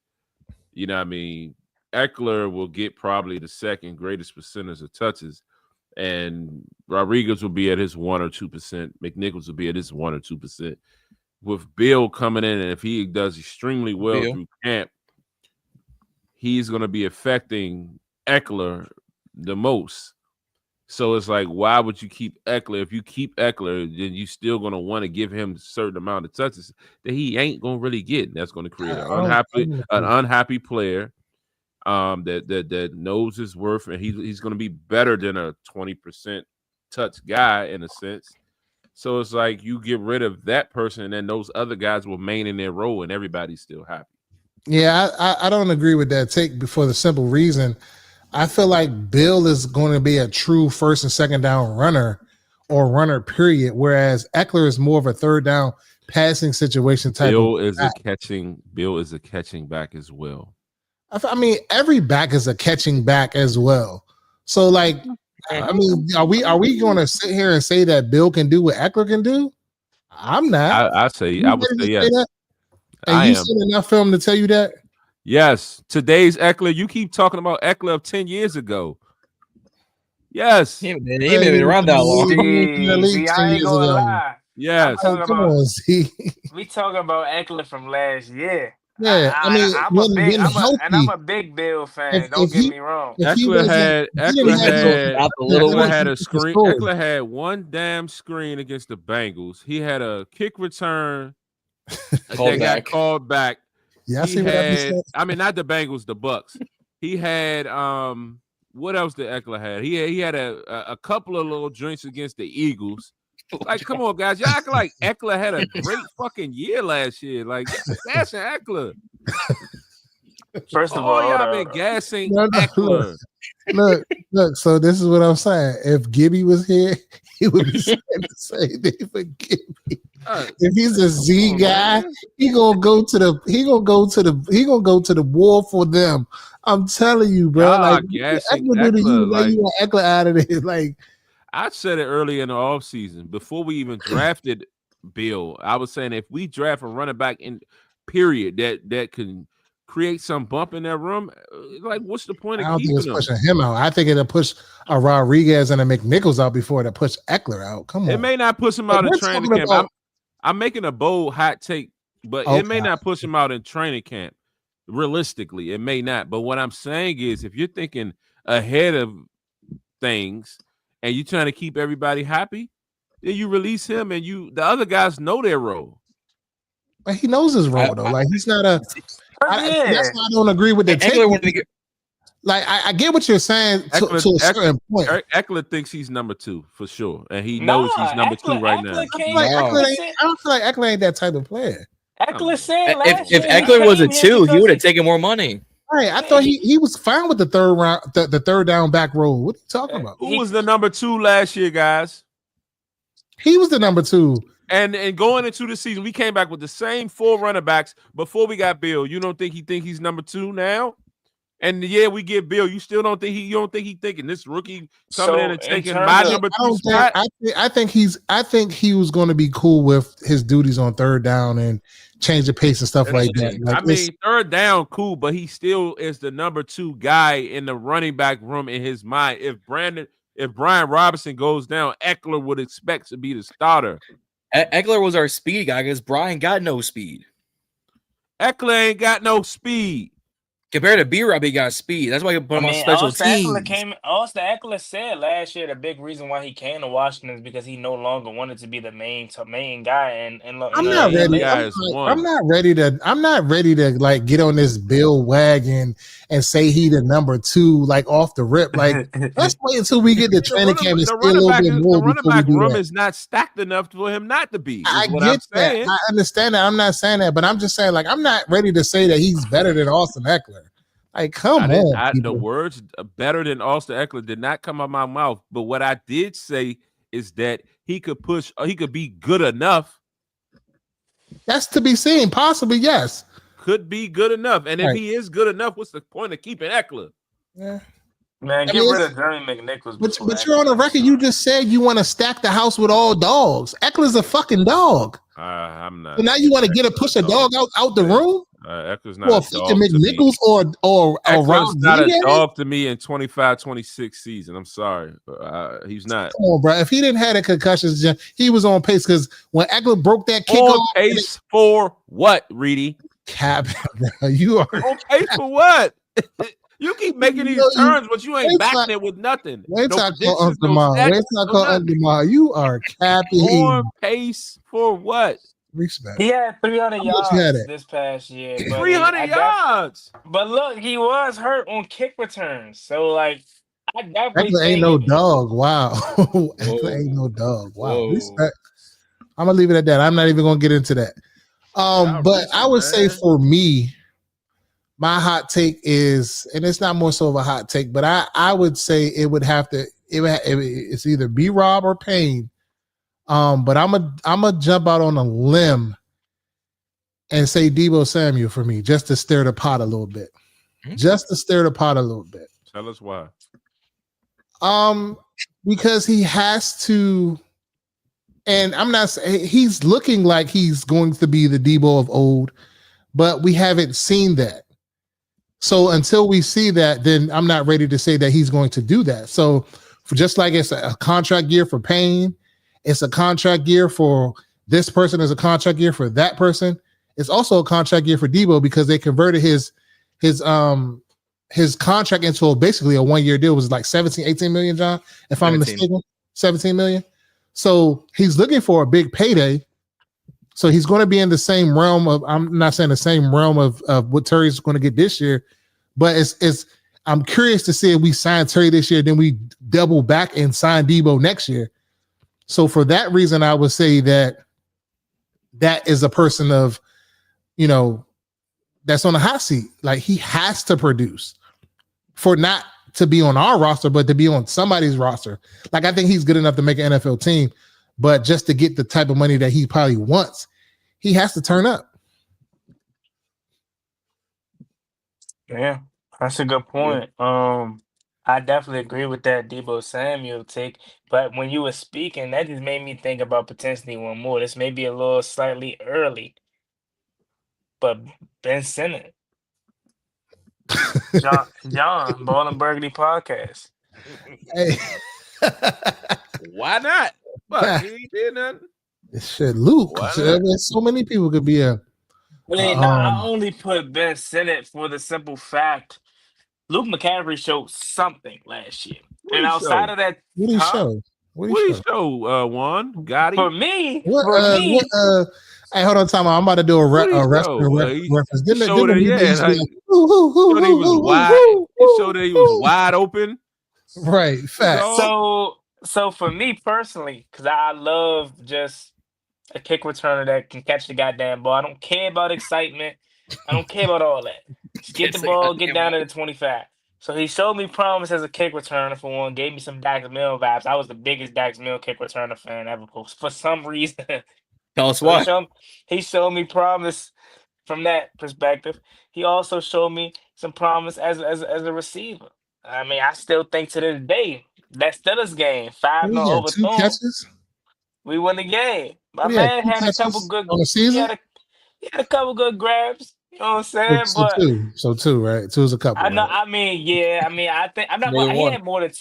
what I mean, Eckler will get probably the second greatest percentage of touches, and Rodriguez will be at his 1 or 2%. McNichols will be at his 1 or 2%. With Bill coming in, and if he does extremely well through camp, he's going to be affecting Eckler the most. So it's like, why would you keep Eckler? If you keep Eckler, then you still going to want to give him a certain amount of touches that he ain't going to really get. And that's going to create an unhappy player that knows his worth, and he's going to be better than a 20% touch guy in a sense. So it's like you get rid of that person, and then those other guys will remain in their role, and everybody's still happy. Yeah, I don't agree with that take for the simple reason I feel like Bill is going to be a true first and second down runner or runner period, whereas Eckler is more of a third down passing situation type. Bill is a catching back as well. I mean, every back is a catching back as well. So like, I mean, are we going to sit here and say that Bill can do what Eckler can do? I'm not. I would say yes. And you seen enough film to tell you that? Yes. Today's Eckler, you keep talking about Eckler of 10 years ago. Yes. He ain't been around that long. See, I ain't gonna lie. Yes. Come on, see. We talking about Eckler from last year. Yeah, I'm a big Bill fan. Don't get me wrong. Eckler had a screen. Eckler had one damn screen against the Bengals. He had a kick return that got called back. Yeah, I mean, not the Bengals, the Bucks. He had what else did Eckler have? He had a couple of little drinks against the Eagles. Like, come on, guys. Y'all act like Eckler had a great fucking year last year. Like, gassing Eckler. First of all, y'all been gassing Eckler. Look. So this is what I'm saying. If Gibby was here, he would be saying the same thing for Gibby. If he's a Z guy, he gonna go to the war for them. I'm telling you, bro. Like, Eckler do to you, like you want Eckler out of there. Like, I said it earlier in the offseason before we even drafted Bill. I was saying if we draft a running back in period that can create some bump in that room, like what's the point of keeping him? Pushing him out. I think it'll push a Rodriguez and a McNichols out before it'll push Eckler out. Come on. It may not push him out in training camp. I'm making a bold hot take, but it may not push him out in training camp. Realistically, it may not. But what I'm saying is if you're thinking ahead of things and you're trying to keep everybody happy, then you release him and the other guys know their role. But he knows his role, though. Like, he's not a that's why I don't agree with the take. Like, I get what you're saying to a certain point. Eckler thinks he's number 2 for sure, and he knows he's number 2 right now. I don't feel like Eckler ain't that type of player. Eckler said if Eckler was a 2, he would have taken more money. Right, I thought he was fine with the third round, the third down back role. What are you talking about? Who was the number 2 last year, guys? He was the number 2. And going into the season, we came back with the same 4 running backs before we got Bill. You don't think he's number 2 now? And yeah, we get Bill. You still don't think he thinking this rookie coming in and taking my number 2 spot? I think he was going to be cool with his duties on third down and change the pace and stuff like that. Like, I mean, third down, cool, but he still is the number 2 guy in the running back room in his mind. If Brian Robinson goes down, Eckler would expect to be the starter. Eckler was our speed guy because Brian got no speed. Eckler ain't got no speed. Compared to B-Rob, he got speed. That's why he put him on special teams. Also, Eckler said last year the big reason why he came to Washington is because he no longer wanted to be the main guy. And I'm not ready. I'm not ready to like get on this Bill wagon and say he the number 2 like off the rip. Like let's wait until we get the training camp and see a little bit more. The running back room is not stacked enough for him not to be. I get that. I understand that. I'm not saying that, but I'm just saying like I'm not ready to say that he's better than Austin Eckler. Like, come on. The words better than Austin Eckler did not come out of my mouth. But what I did say is that he could be good enough. That's to be seen. Possibly, yes. Could be good enough. And if he is good enough, what's the point of keeping Eckler? Yeah. Man, get rid of Jeremy McNichols. But you're on the record. You just said you want to stack the house with all dogs. Eckler's a fucking dog. I'm not. So now you want to push a dog out the room? Eckler's not a dog McNichols to me. or Eckler's not a dog to me in 25-26 season. I'm sorry. He's not. Come on, bro. If he didn't have the concussions, he was on pace because when Eckler broke that kickoff. On pace for what, Reedie? Cap, bro. You are on pace for what? You keep making these turns, but you ain't backing it with nothing. Wait till I call Uncle Ma. You are capping. On pace for what? Respect. He had 300 yards this past year. 300 yards. But look, he was hurt on kick returns. So, like, I definitely Eckler ain't no dog. Wow. Eckler ain't no dog. Wow. Respect. I'm going to leave it at that. I'm not even going to get into that. But I would say for me, my hot take is, and it's not more so of a hot take, but I would say it's either B-Rob or Payne. But I'm a jump out on a limb and say Deebo Samuel for me, just to stir the pot a little bit. Just to stir the pot a little bit. Tell us why. Because he has to, and I'm not saying he's looking like he's going to be the Deebo of old, but we haven't seen that. So until we see that, then I'm not ready to say that he's going to do that. So for just like it's a contract year for Payne, it's a contract year for this person, is a contract year for that person. It's also a contract year for Deebo because they converted his contract into basically a 1-year deal. It was like 18 million, John, if I'm mistaken, 17 million. So he's looking for a big payday. So he's going to be in the same realm of, I'm not saying the same realm of what Terry's going to get this year, but I'm curious to see if we sign Terry this year, then we double back and sign Deebo next year. So for that reason, I would say that is a person of, that's on the hot seat. Like he has to produce for not to be on our roster, but to be on somebody's roster. Like I think he's good enough to make an NFL team, but just to get the type of money that he probably wants, he has to turn up. Yeah, that's a good point. I definitely agree with that Deebo Samuel take, but when you were speaking, that just made me think about potentially one more. This may be a little slightly early, but Ben Simmons, John, Ballin In Burgundy podcast. Hey. Why not? Fuck, he did nothing. Shit, Luke. So many people could be a. I only put Ben Simmons for the simple fact Luke McCaffrey showed something last year. And outside of that, what did he show? What did he show, Juan Gotti? For me, hey, hold on, time. I'm about to do a reference. He showed that he was wide open. Right, fact. So for me personally, because I love just a kick returner that can catch the goddamn ball. I don't care about excitement. I don't care about all that. Just get the ball, get down to the 25. So he showed me promise as a kick returner for one, gave me some Dax Mills vibes. I was the biggest Dax Mills kick returner fan ever for some reason. Tell us So why. he showed me promise from that perspective. He also showed me some promise as a receiver. I mean, I still think to this day that Steelers game, 5-0 He had 2 overthrown. catches. We won the game. My What, he had man 2 had a couple catches good. on the season. He had a couple good grabs. You know what I'm saying? So But 2. So 2, right? 2 is a couple, I know. right? I mean, yeah. I mean, I think I'm not. More than He one. had more than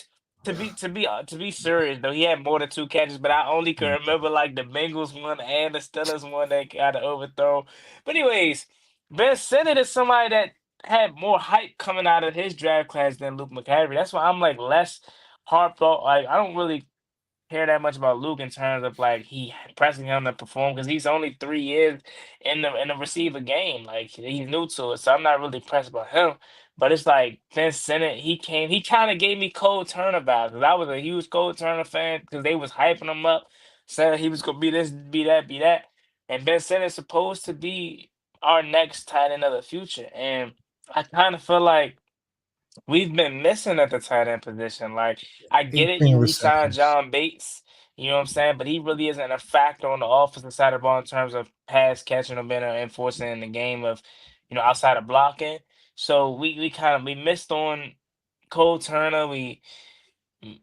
to be serious though. He had more than 2 catches, but I only can remember like the Bengals one and the Steelers one that got to overthrow. But anyways, Ben Sinnott is somebody that had more hype coming out of his draft class than Luke McCaffrey. That's why I'm like less harped on. Like I don't really care that much about Luke in terms of like he pressing him to perform because he's only 3 years in the receiver game. Like he's new to it, so I'm not really pressed about him. But it's like Ben Sinnott, he kind of gave me Cole Turner vibes because I was a huge Cole Turner fan because they was hyping him up, saying he was gonna be this, be that, be that. And Ben Sinnott's supposed to be our next tight end of the future, and I kind of feel like we've been missing at the tight end position. Like, I get it, 18 you re-signed receptions. John Bates, you know what I'm saying? But he really isn't a factor on the offensive side of the ball in terms of pass catching or being enforcing in the game of, outside of blocking. So we missed on Cole Turner.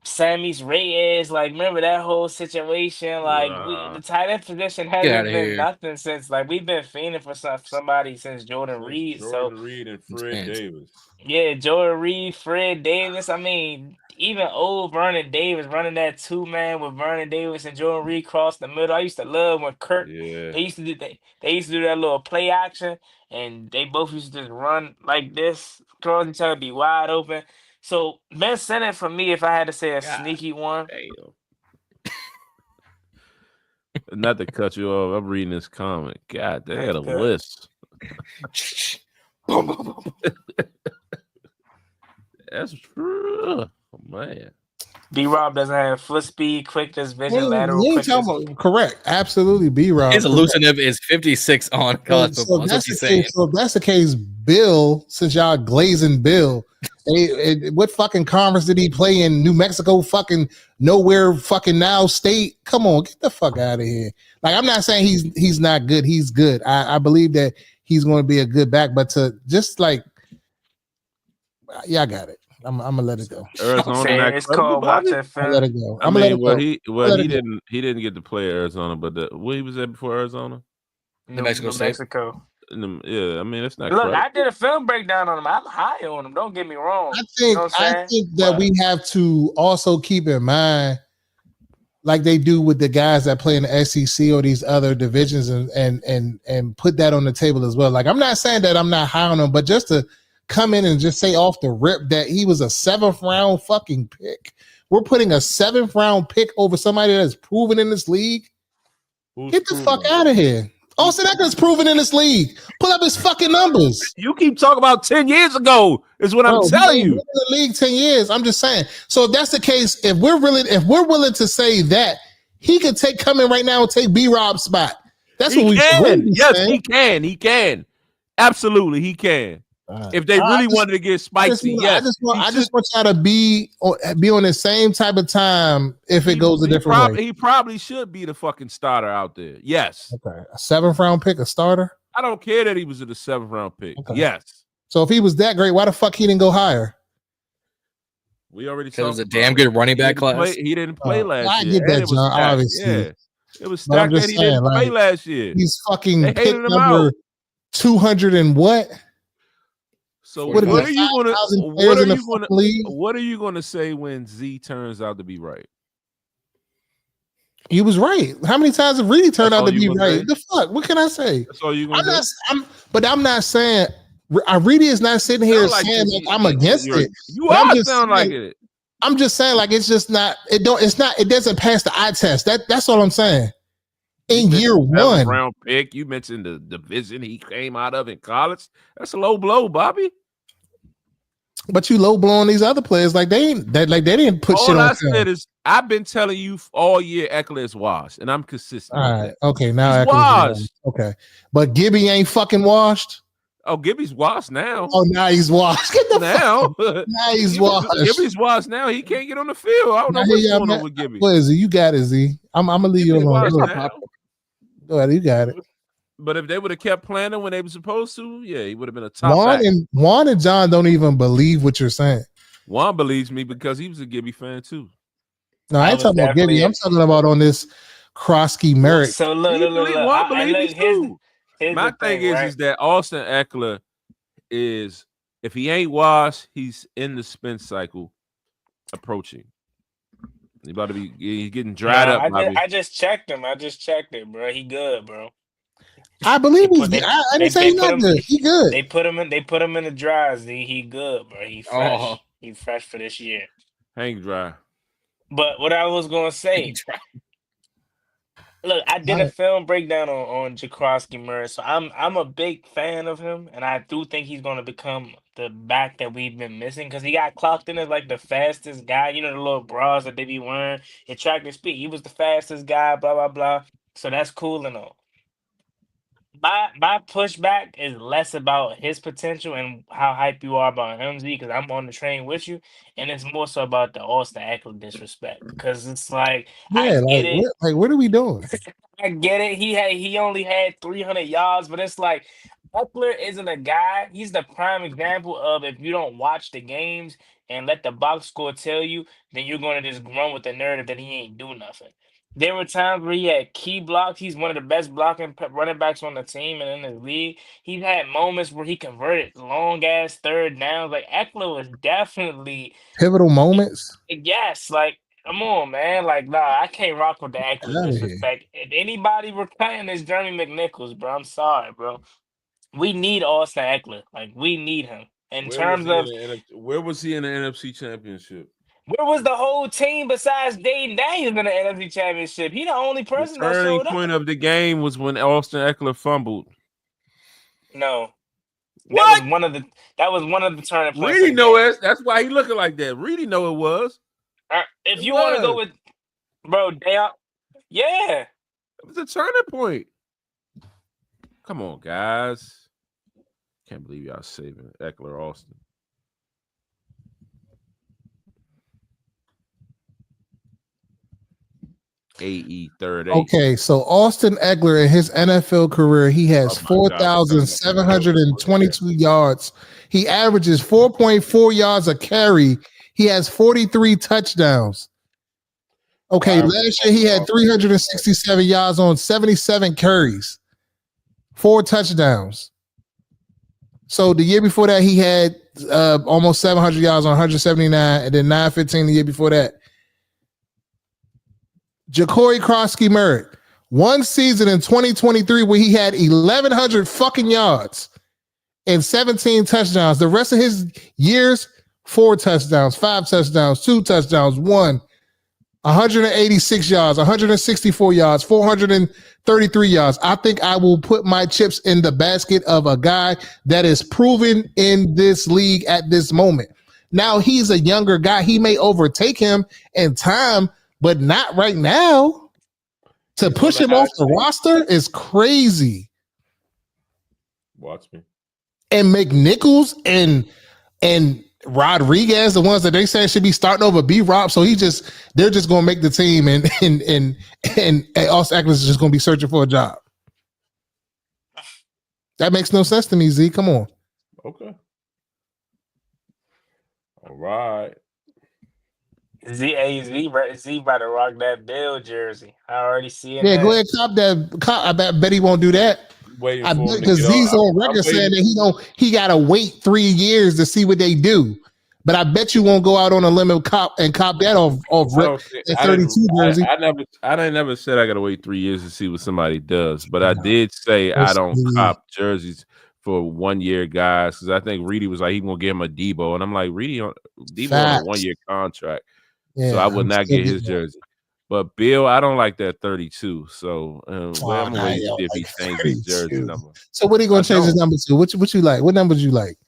Sammy's Reyes, like remember that whole situation? Like the tight end position Get hasn't outta been here. nothing since like we've been fiending for somebody since Jordan Reed. Jordan Reed and Fred Man. Davis. Yeah, Jordan Reed, Fred Davis. I mean, even old Vernon Davis running that 2-man with Vernon Davis and Jordan Reed cross the middle. I used to love when Kirk they used to do that little play action and they both used to just run like this, cross each other, be wide open. So Ben Sinnott for me, if I had to say a sneaky one. Not to cut you off, I'm reading this comment. God, they had a list. That's true. Oh, man. B-Rob doesn't have foot speed, quickness, vision, lateral quickness. Correct. Absolutely, B-Rob. His elusive is 56 on college football. That's what he's saying. So if that's the case, Bill, since y'all glazing Bill, what fucking conference did he play in? New Mexico, fucking nowhere, fucking now state. Come on, get the fuck out of here. Like, I'm not saying he's not good. He's good. I believe that he's going to be a good back, but to just like, yeah, I got it. I'm gonna let it go. Arizona, it's called watching film. Let it go. I mean, he didn't get to play Arizona, but where he was at before Arizona, New Mexico. Yeah, I mean, it's not. Look, I did a film breakdown on him. I'm high on him. Don't get me wrong. I think that we have to also keep in mind, like they do with the guys that play in the SEC or these other divisions, and put that on the table as well. Like, I'm not saying that I'm not high on him, but just to come in and just say off the rip that he was a 7th round fucking pick. We're putting a 7th round pick over somebody that's proven in this league. Get the fuck out of here. Austin Eckler's proven in this league. Pull up his fucking numbers. You keep talking about 10 years ago is what I'm telling you. In the league 10 years. I'm just saying. So if that's the case, if we're willing to say that, he could come in right now and take B-Rob's spot. That's what we can. Yes, saying. He can. Absolutely, he can. If they really wanted to get spicy, I just want y'all to be on the same type of time if it goes a different way. He probably should be the fucking starter out there. Yes. Okay. A 7th round pick, a starter? I don't care that he was in the 7th round pick. Okay. Yes. So if he was that great, why the fuck he didn't go higher? We already said it was a damn good running back class. He didn't play last I year. get that, John, obviously. Yeah. It was stacked that he didn't play last year. He's fucking pick number 200 and what? So what are you gonna say when Z turns out to be right? He was right. How many times have Reedie turned out to be right? The fuck? What can I say? That's all you gonna say? I'm not saying Reedie is not sitting here saying like I'm against it. You are sound like it. I'm just saying like it's just not. It doesn't pass the eye test. That's all I'm saying. In year 1, round pick. You mentioned the division he came out of in college. That's a low blow, Bobby. But you low blowing these other players like they didn't put shit on. All I said is I've been telling you all year Eckler is washed, and I'm consistent. All right, okay, now he's washed. Okay, but Gibby ain't fucking washed. Oh, Gibby's washed now. Oh, now he's washed. Get the now. Now he's washed. Gibby's washed now. He can't get on the field. I don't know what's going on with Gibby. What is it? You got it, Z. I'm gonna leave you alone. Go Go ahead, you got it. But if they would have kept playing him when they were supposed to, yeah, he would have been a top. Juan and Jon don't even believe what you're saying. Juan believes me because he was a Gibby fan too. No, I ain't talking about Gibby. I'm talking about on this Krosky Merrick. So look. Juan believes me too. My thing is that Austin Eckler is, if he ain't washed, he's in the spin cycle approaching. He's about to be, he's getting dried up. I just checked him. I just checked it, bro. He good, bro. I believe he's good. I didn't say he's not good. He good. They put him in the dries. He good, bro. He fresh. Oh. He fresh for this year. Hang dry. But what I was gonna say, look, I did a film breakdown on Jakrowski Murray, so I'm a big fan of him, and I do think he's gonna become the back that we've been missing, because he got clocked in as like the fastest guy. You know, the little bras that they be wearing at track and speed. He was the fastest guy. Blah blah blah. So that's cool and all. My pushback is less about his potential and how hype you are about him, Z, because I'm on the train with you, and it's more so about the Austin Eckler disrespect, because it's like, yeah, what are we doing? I get it. He only had 300 yards, but it's like Eckler isn't a guy. He's the prime example of, if you don't watch the games and let the box score tell you, then you're going to just run with the narrative that he ain't do nothing. There were times where he had key blocks. He's one of the best blocking running backs on the team and in the league. He's had moments where he converted long-ass third downs. Like, Eckler was definitely... pivotal moments? Yes, like, come on, man. Like, nah, I can't rock with the Eckler disrespect. If anybody were cutting, it's Jeremy McNichols, bro. I'm sorry, bro. We need Austin Eckler. Like, we need him. Where was he in the NFC Championship? Where was the whole team besides Dayton Daniels in the NFC Championship? He the only person that showed up. The turning point of the game was when Austin Eckler fumbled. No. That was one of the turning points. Reedie know it. That's why he looking like that. Reedie know it was. If you want to go with, bro, yeah. It was a turning point. Come on, guys. Can't believe y'all saving Eckler Austin. AE third. Okay, so Austin Eckler in his NFL career, he has 4,722 yards. He averages 4.4 yards a carry. He has 43 touchdowns. Okay, last year he had 367 yards on 77 carries, 4 touchdowns. So the year before that, he had almost 700 yards on 179, and then 915 the year before that. Jacory Krosky Merritt, one season in 2023 where he had 1,100 fucking yards and 17 touchdowns. The rest of his years, 4 touchdowns, 5 touchdowns, 2 touchdowns, 186 yards, 164 yards, 433 yards. I think I will put my chips in the basket of a guy that is proven in this league at this moment. Now, he's a younger guy. He may overtake him in time, but not right now. To push him off the roster is crazy. Watch me. And McNichols and Rodriguez, the ones that they say should be starting over B-Rob, so they're just gonna make the team, and Austin Eckler is just gonna be searching for a job. That makes no sense to me, Z. Come on. Okay. All right. Z about to rock that Bill jersey. I already see it. Yeah, go ahead, cop that. I bet he won't do that. Because Z's on record saying that he gotta wait 3 years to see what they do. But I bet you won't go out on a limb and cop that off that 32 jersey. I never said I gotta wait 3 years to see what somebody does, but I did say I don't cop jerseys for 1 year guys, because I think Reedie was like, he gonna give him a Debo, and I'm like, Debo on a 1 year contract. Yeah, so I would not get his jersey. But Bill, I don't like that 32. So I'm gonna wait to see if he changes his jersey number. So what are you gonna change his number to? What you like? What numbers you like?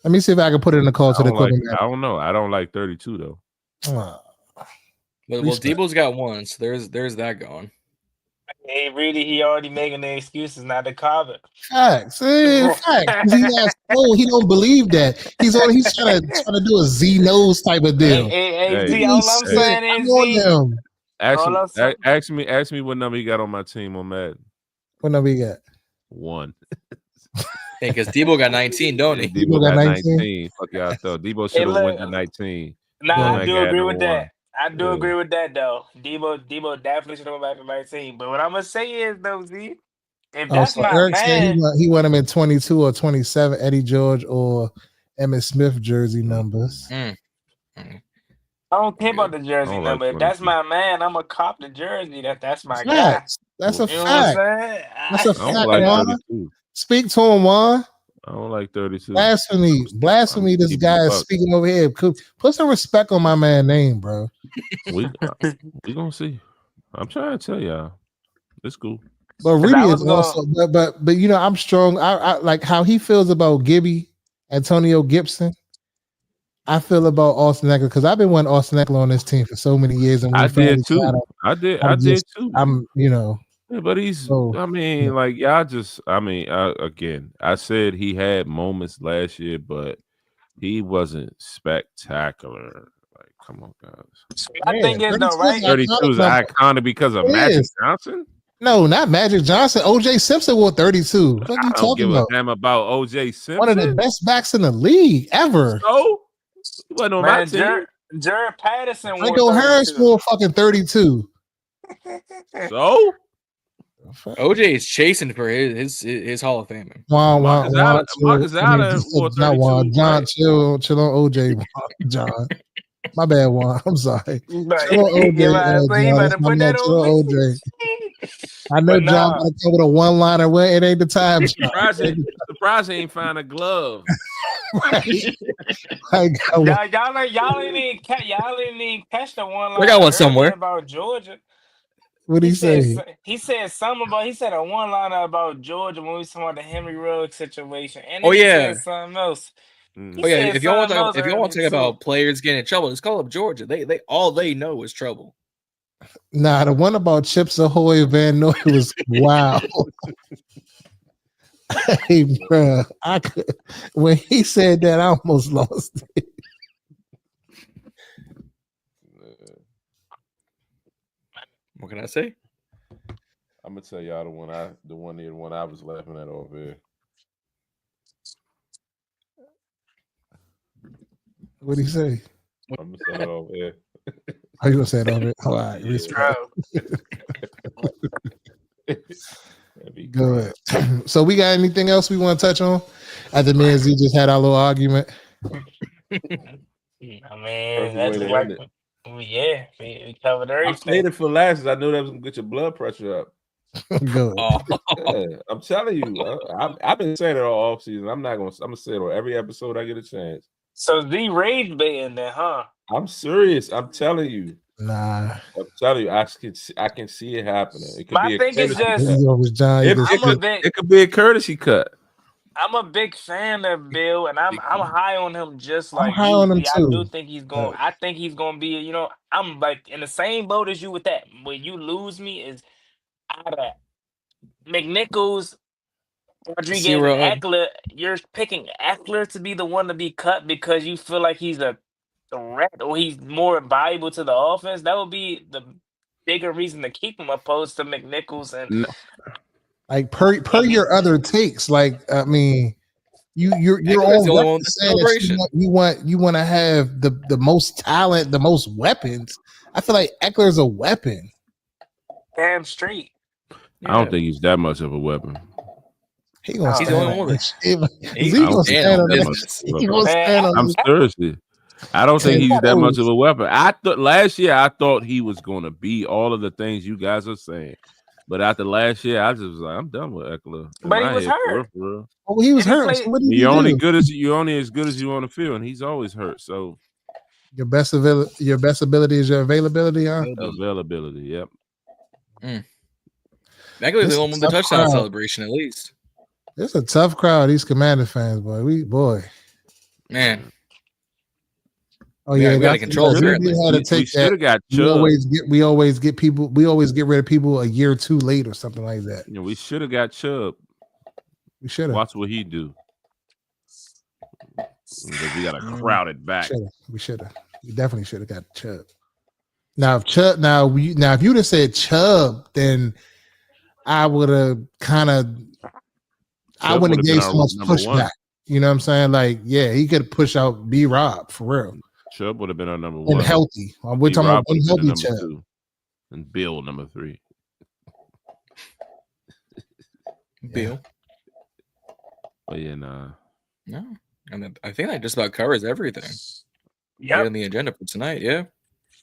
Let me see if I can put it in the call to the I don't know. I don't like 32 though. Well, Debo's got one, so there's that going. Hey, Reedie, he already making the excuses not to cop it. Facts. Facts. He don't believe that. He's trying to do a Z nose type of deal. Hey, Z, all I'm saying is Ask me what number he got on my team on Madden. What number you got? 1. Hey, because Debo got 19, don't he? Debo got 19. Fuck y'all thought. Debo should have went to 19. Nah, I do agree no with one. that. I do agree with that though. Debo definitely should have went back to 19. But what I'm gonna say is though, Z, if that's so my Eric man, said he want him in 22 or 27, Eddie George or Emmett Smith jersey numbers. I don't care about the jersey number. If that's my man, I'm gonna cop the jersey. That's my guy. That's a You know what I'm fact. saying? That's a I fact, don't like Juan. 32. Speak to him, Juan. I don't like 32. Blasphemy. This guy is speaking over here. Put some respect on my man's name, bro. We gonna see. I'm trying to tell y'all, it's cool. But Reedie is also, but you know, I'm strong. I like how he feels about Gibby, Antonio Gibson. I feel about Austin Eckler because I've been wanting Austin Eckler on this team for so many years, and I did too. I did too. I'm, you know. Yeah, but he's. I mean, like y'all just. I mean, again, I said he had moments last year, but he wasn't spectacular. Like, come on, guys. I think it's the right. 32 is iconic because of Magic Johnson. No, not Magic Johnson. OJ Simpson wore 32. What are you talking about? I don't give a damn about OJ Simpson. One of the best backs in the league ever. So, he wasn't on my team. Jared Patterson wore Michael Harris wore fucking 32. So. OJ is chasing for his Hall of Fame. Marcus Allen wore 32. John, chill on OJ. John, my bad, Juan. I'm sorry. Chill on OJ. I know John got to come with a one-liner. Well, it ain't the time. Surprised he ain't find a glove. Y'all ain't even catch the one line. I got one somewhere about Georgia. What did he say? He said a one-liner about Georgia when we was talking about the Henry Ruggs situation. And he said something else. If you want to talk about players getting in trouble, just call up Georgia. They all they know is trouble. Nah, the one about Chips Ahoy Van Noy was wow. Hey, bro, when he said that, I almost lost it. What can I say? I'm gonna tell y'all the one I was laughing at over here. What'd he say? I'm gonna say it over here. How you gonna say it over here? All right, respect. Good. So we got anything else we want to touch on? After me and Z just had our little argument. I mean, that's right. Yeah, we covered everything. I made it for last. I knew that was gonna get your blood pressure up. Good. Yeah, I'm telling you, I've been saying it all offseason. I'm gonna say it on every episode I get a chance. So Z rage baiting then, huh? I'm serious. I'm telling you. Nah. I'm telling you, I can see it happening. It could I think it's just it could be a courtesy cut. I'm a big fan of Bill, and I'm high on him just like high on him too. I do think he's going. I think he's going to be. You know, I'm like in the same boat as you with that. When you lose me is out of McNichols, Rodriguez, and Eckler. You're picking Eckler to be the one to be cut because you feel like he's a threat or he's more valuable to the offense. That would be the bigger reason to keep him opposed to McNichols and. Like per your other takes, like I mean, you're all saying that you want to have the most talent, the most weapons. I feel like Eckler's a weapon. Damn straight. I don't think he's that much of a weapon. He's the only one. I'm seriously. I don't think he's that much of a weapon. Last year I thought he was going to be all of the things you guys are saying. But after last year, I just was like, I'm done with Eckler. But he was hurt. Oh, he was hurt. So you're only as good as you on the field, and he's always hurt. So your best ability is your availability, huh? Availability, yep. Eckler's the one with the touchdown celebration, at least. It's a tough crowd. These Commander fans, boy. Man. Oh yeah, we got to control. We should have got Chubb. We always get rid of people a year too late or something like that. Yeah, we should have got Chubb. We should have. Watch what he do. We got a crowded back. We should have. We definitely should have got Chubb. Now if you'd have said Chubb, then I would have kind of, I wouldn't have gave so much pushback. You know what I'm saying? Like, yeah, he could push out B-Rob for real. Chubb would have been our number 1. And healthy. We're talking about unhealthy Chubb. 2. And Bill number 3. Bill. But yeah, nah. No. And I think that just about covers everything. Yeah. On the agenda for tonight, yeah.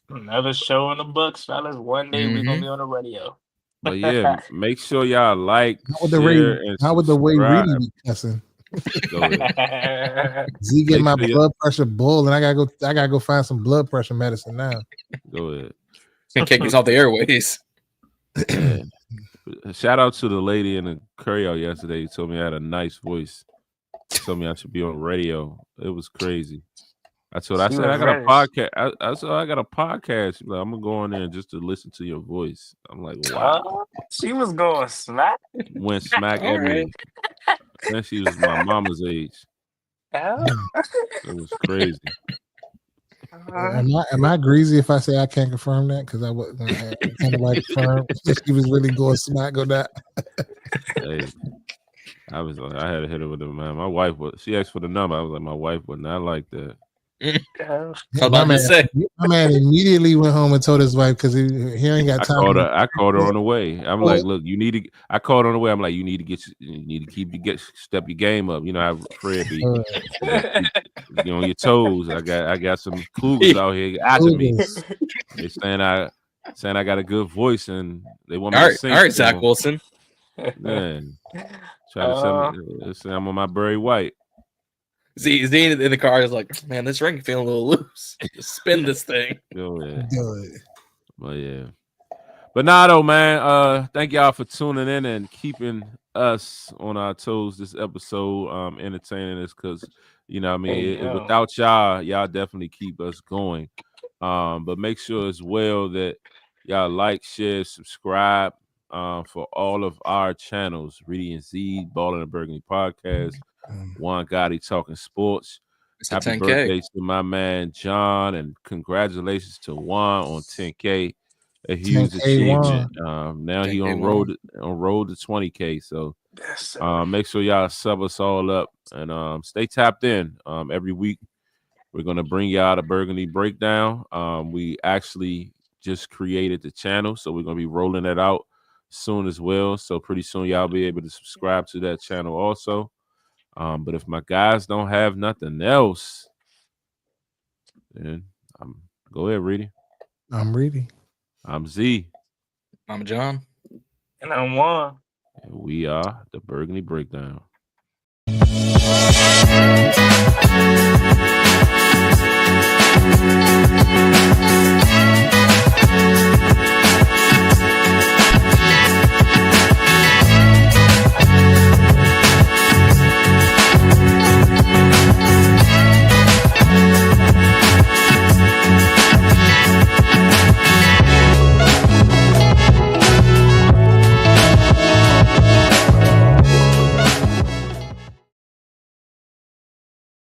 Another show in the books, fellas. One day we're gonna be on the radio. But yeah, make sure y'all like, not with share, the way Reedie be cussing. Zee get my blood pressure bull, and I gotta go find some blood pressure medicine now. Go ahead. And kick us off the airways. Shout out to the lady in the courier yesterday. She told me I had a nice voice. She told me I should be on radio. It was crazy. I said I got a podcast. I said I got a podcast. She's like, I'm gonna go on there just to listen to your voice. I'm like, wow. She was going smack. Went smack at me. And she was my mama's age. It was crazy. Am I greasy if I say I can't confirm that? Because I wasn't kind of like confirm if she was really going smack on that. Hey, I was like, I had to hit her with it, man. My wife she asked for the number. I was like, my wife would not like that. My man immediately went home and told his wife because he ain't got time. I called her on the way. I'm like, look, you need to. I called her on the way. I'm like, you need to step your game up. You know how Fred be. You on your toes. I got some cougars out here after me. They saying I got a good voice and they want me to sing. All right, Zach Wilson. Man, try to say I'm on my Barry White. Zee in the car is like, man, this ring feeling a little loose. Just spin this thing. Go ahead. Well, yeah. But nah, though, man. Thank y'all for tuning in and keeping us on our toes this episode, entertaining us, because you know what I mean, without y'all definitely keep us going. But make sure as well that y'all like, share, subscribe for all of our channels: Reedie and Zee, Ballin In Burgundy podcast, Juan Gotti talking sports. Happy birthday to my man Jon, and congratulations to Juan on 10K. A huge achievement. Now he on road to 20K. So make sure y'all sub us all up and stay tapped in. Every week we're gonna bring y'all the Burgundy Breakdown. We actually just created the channel, so we're gonna be rolling it out soon as well. So pretty soon y'all be able to subscribe to that channel also. But if my guys don't have nothing else, then go ahead, Reedie. I'm Reedie. I'm Zee. I'm Jon. And I'm Juan. And we are the Burgundy Breakdown.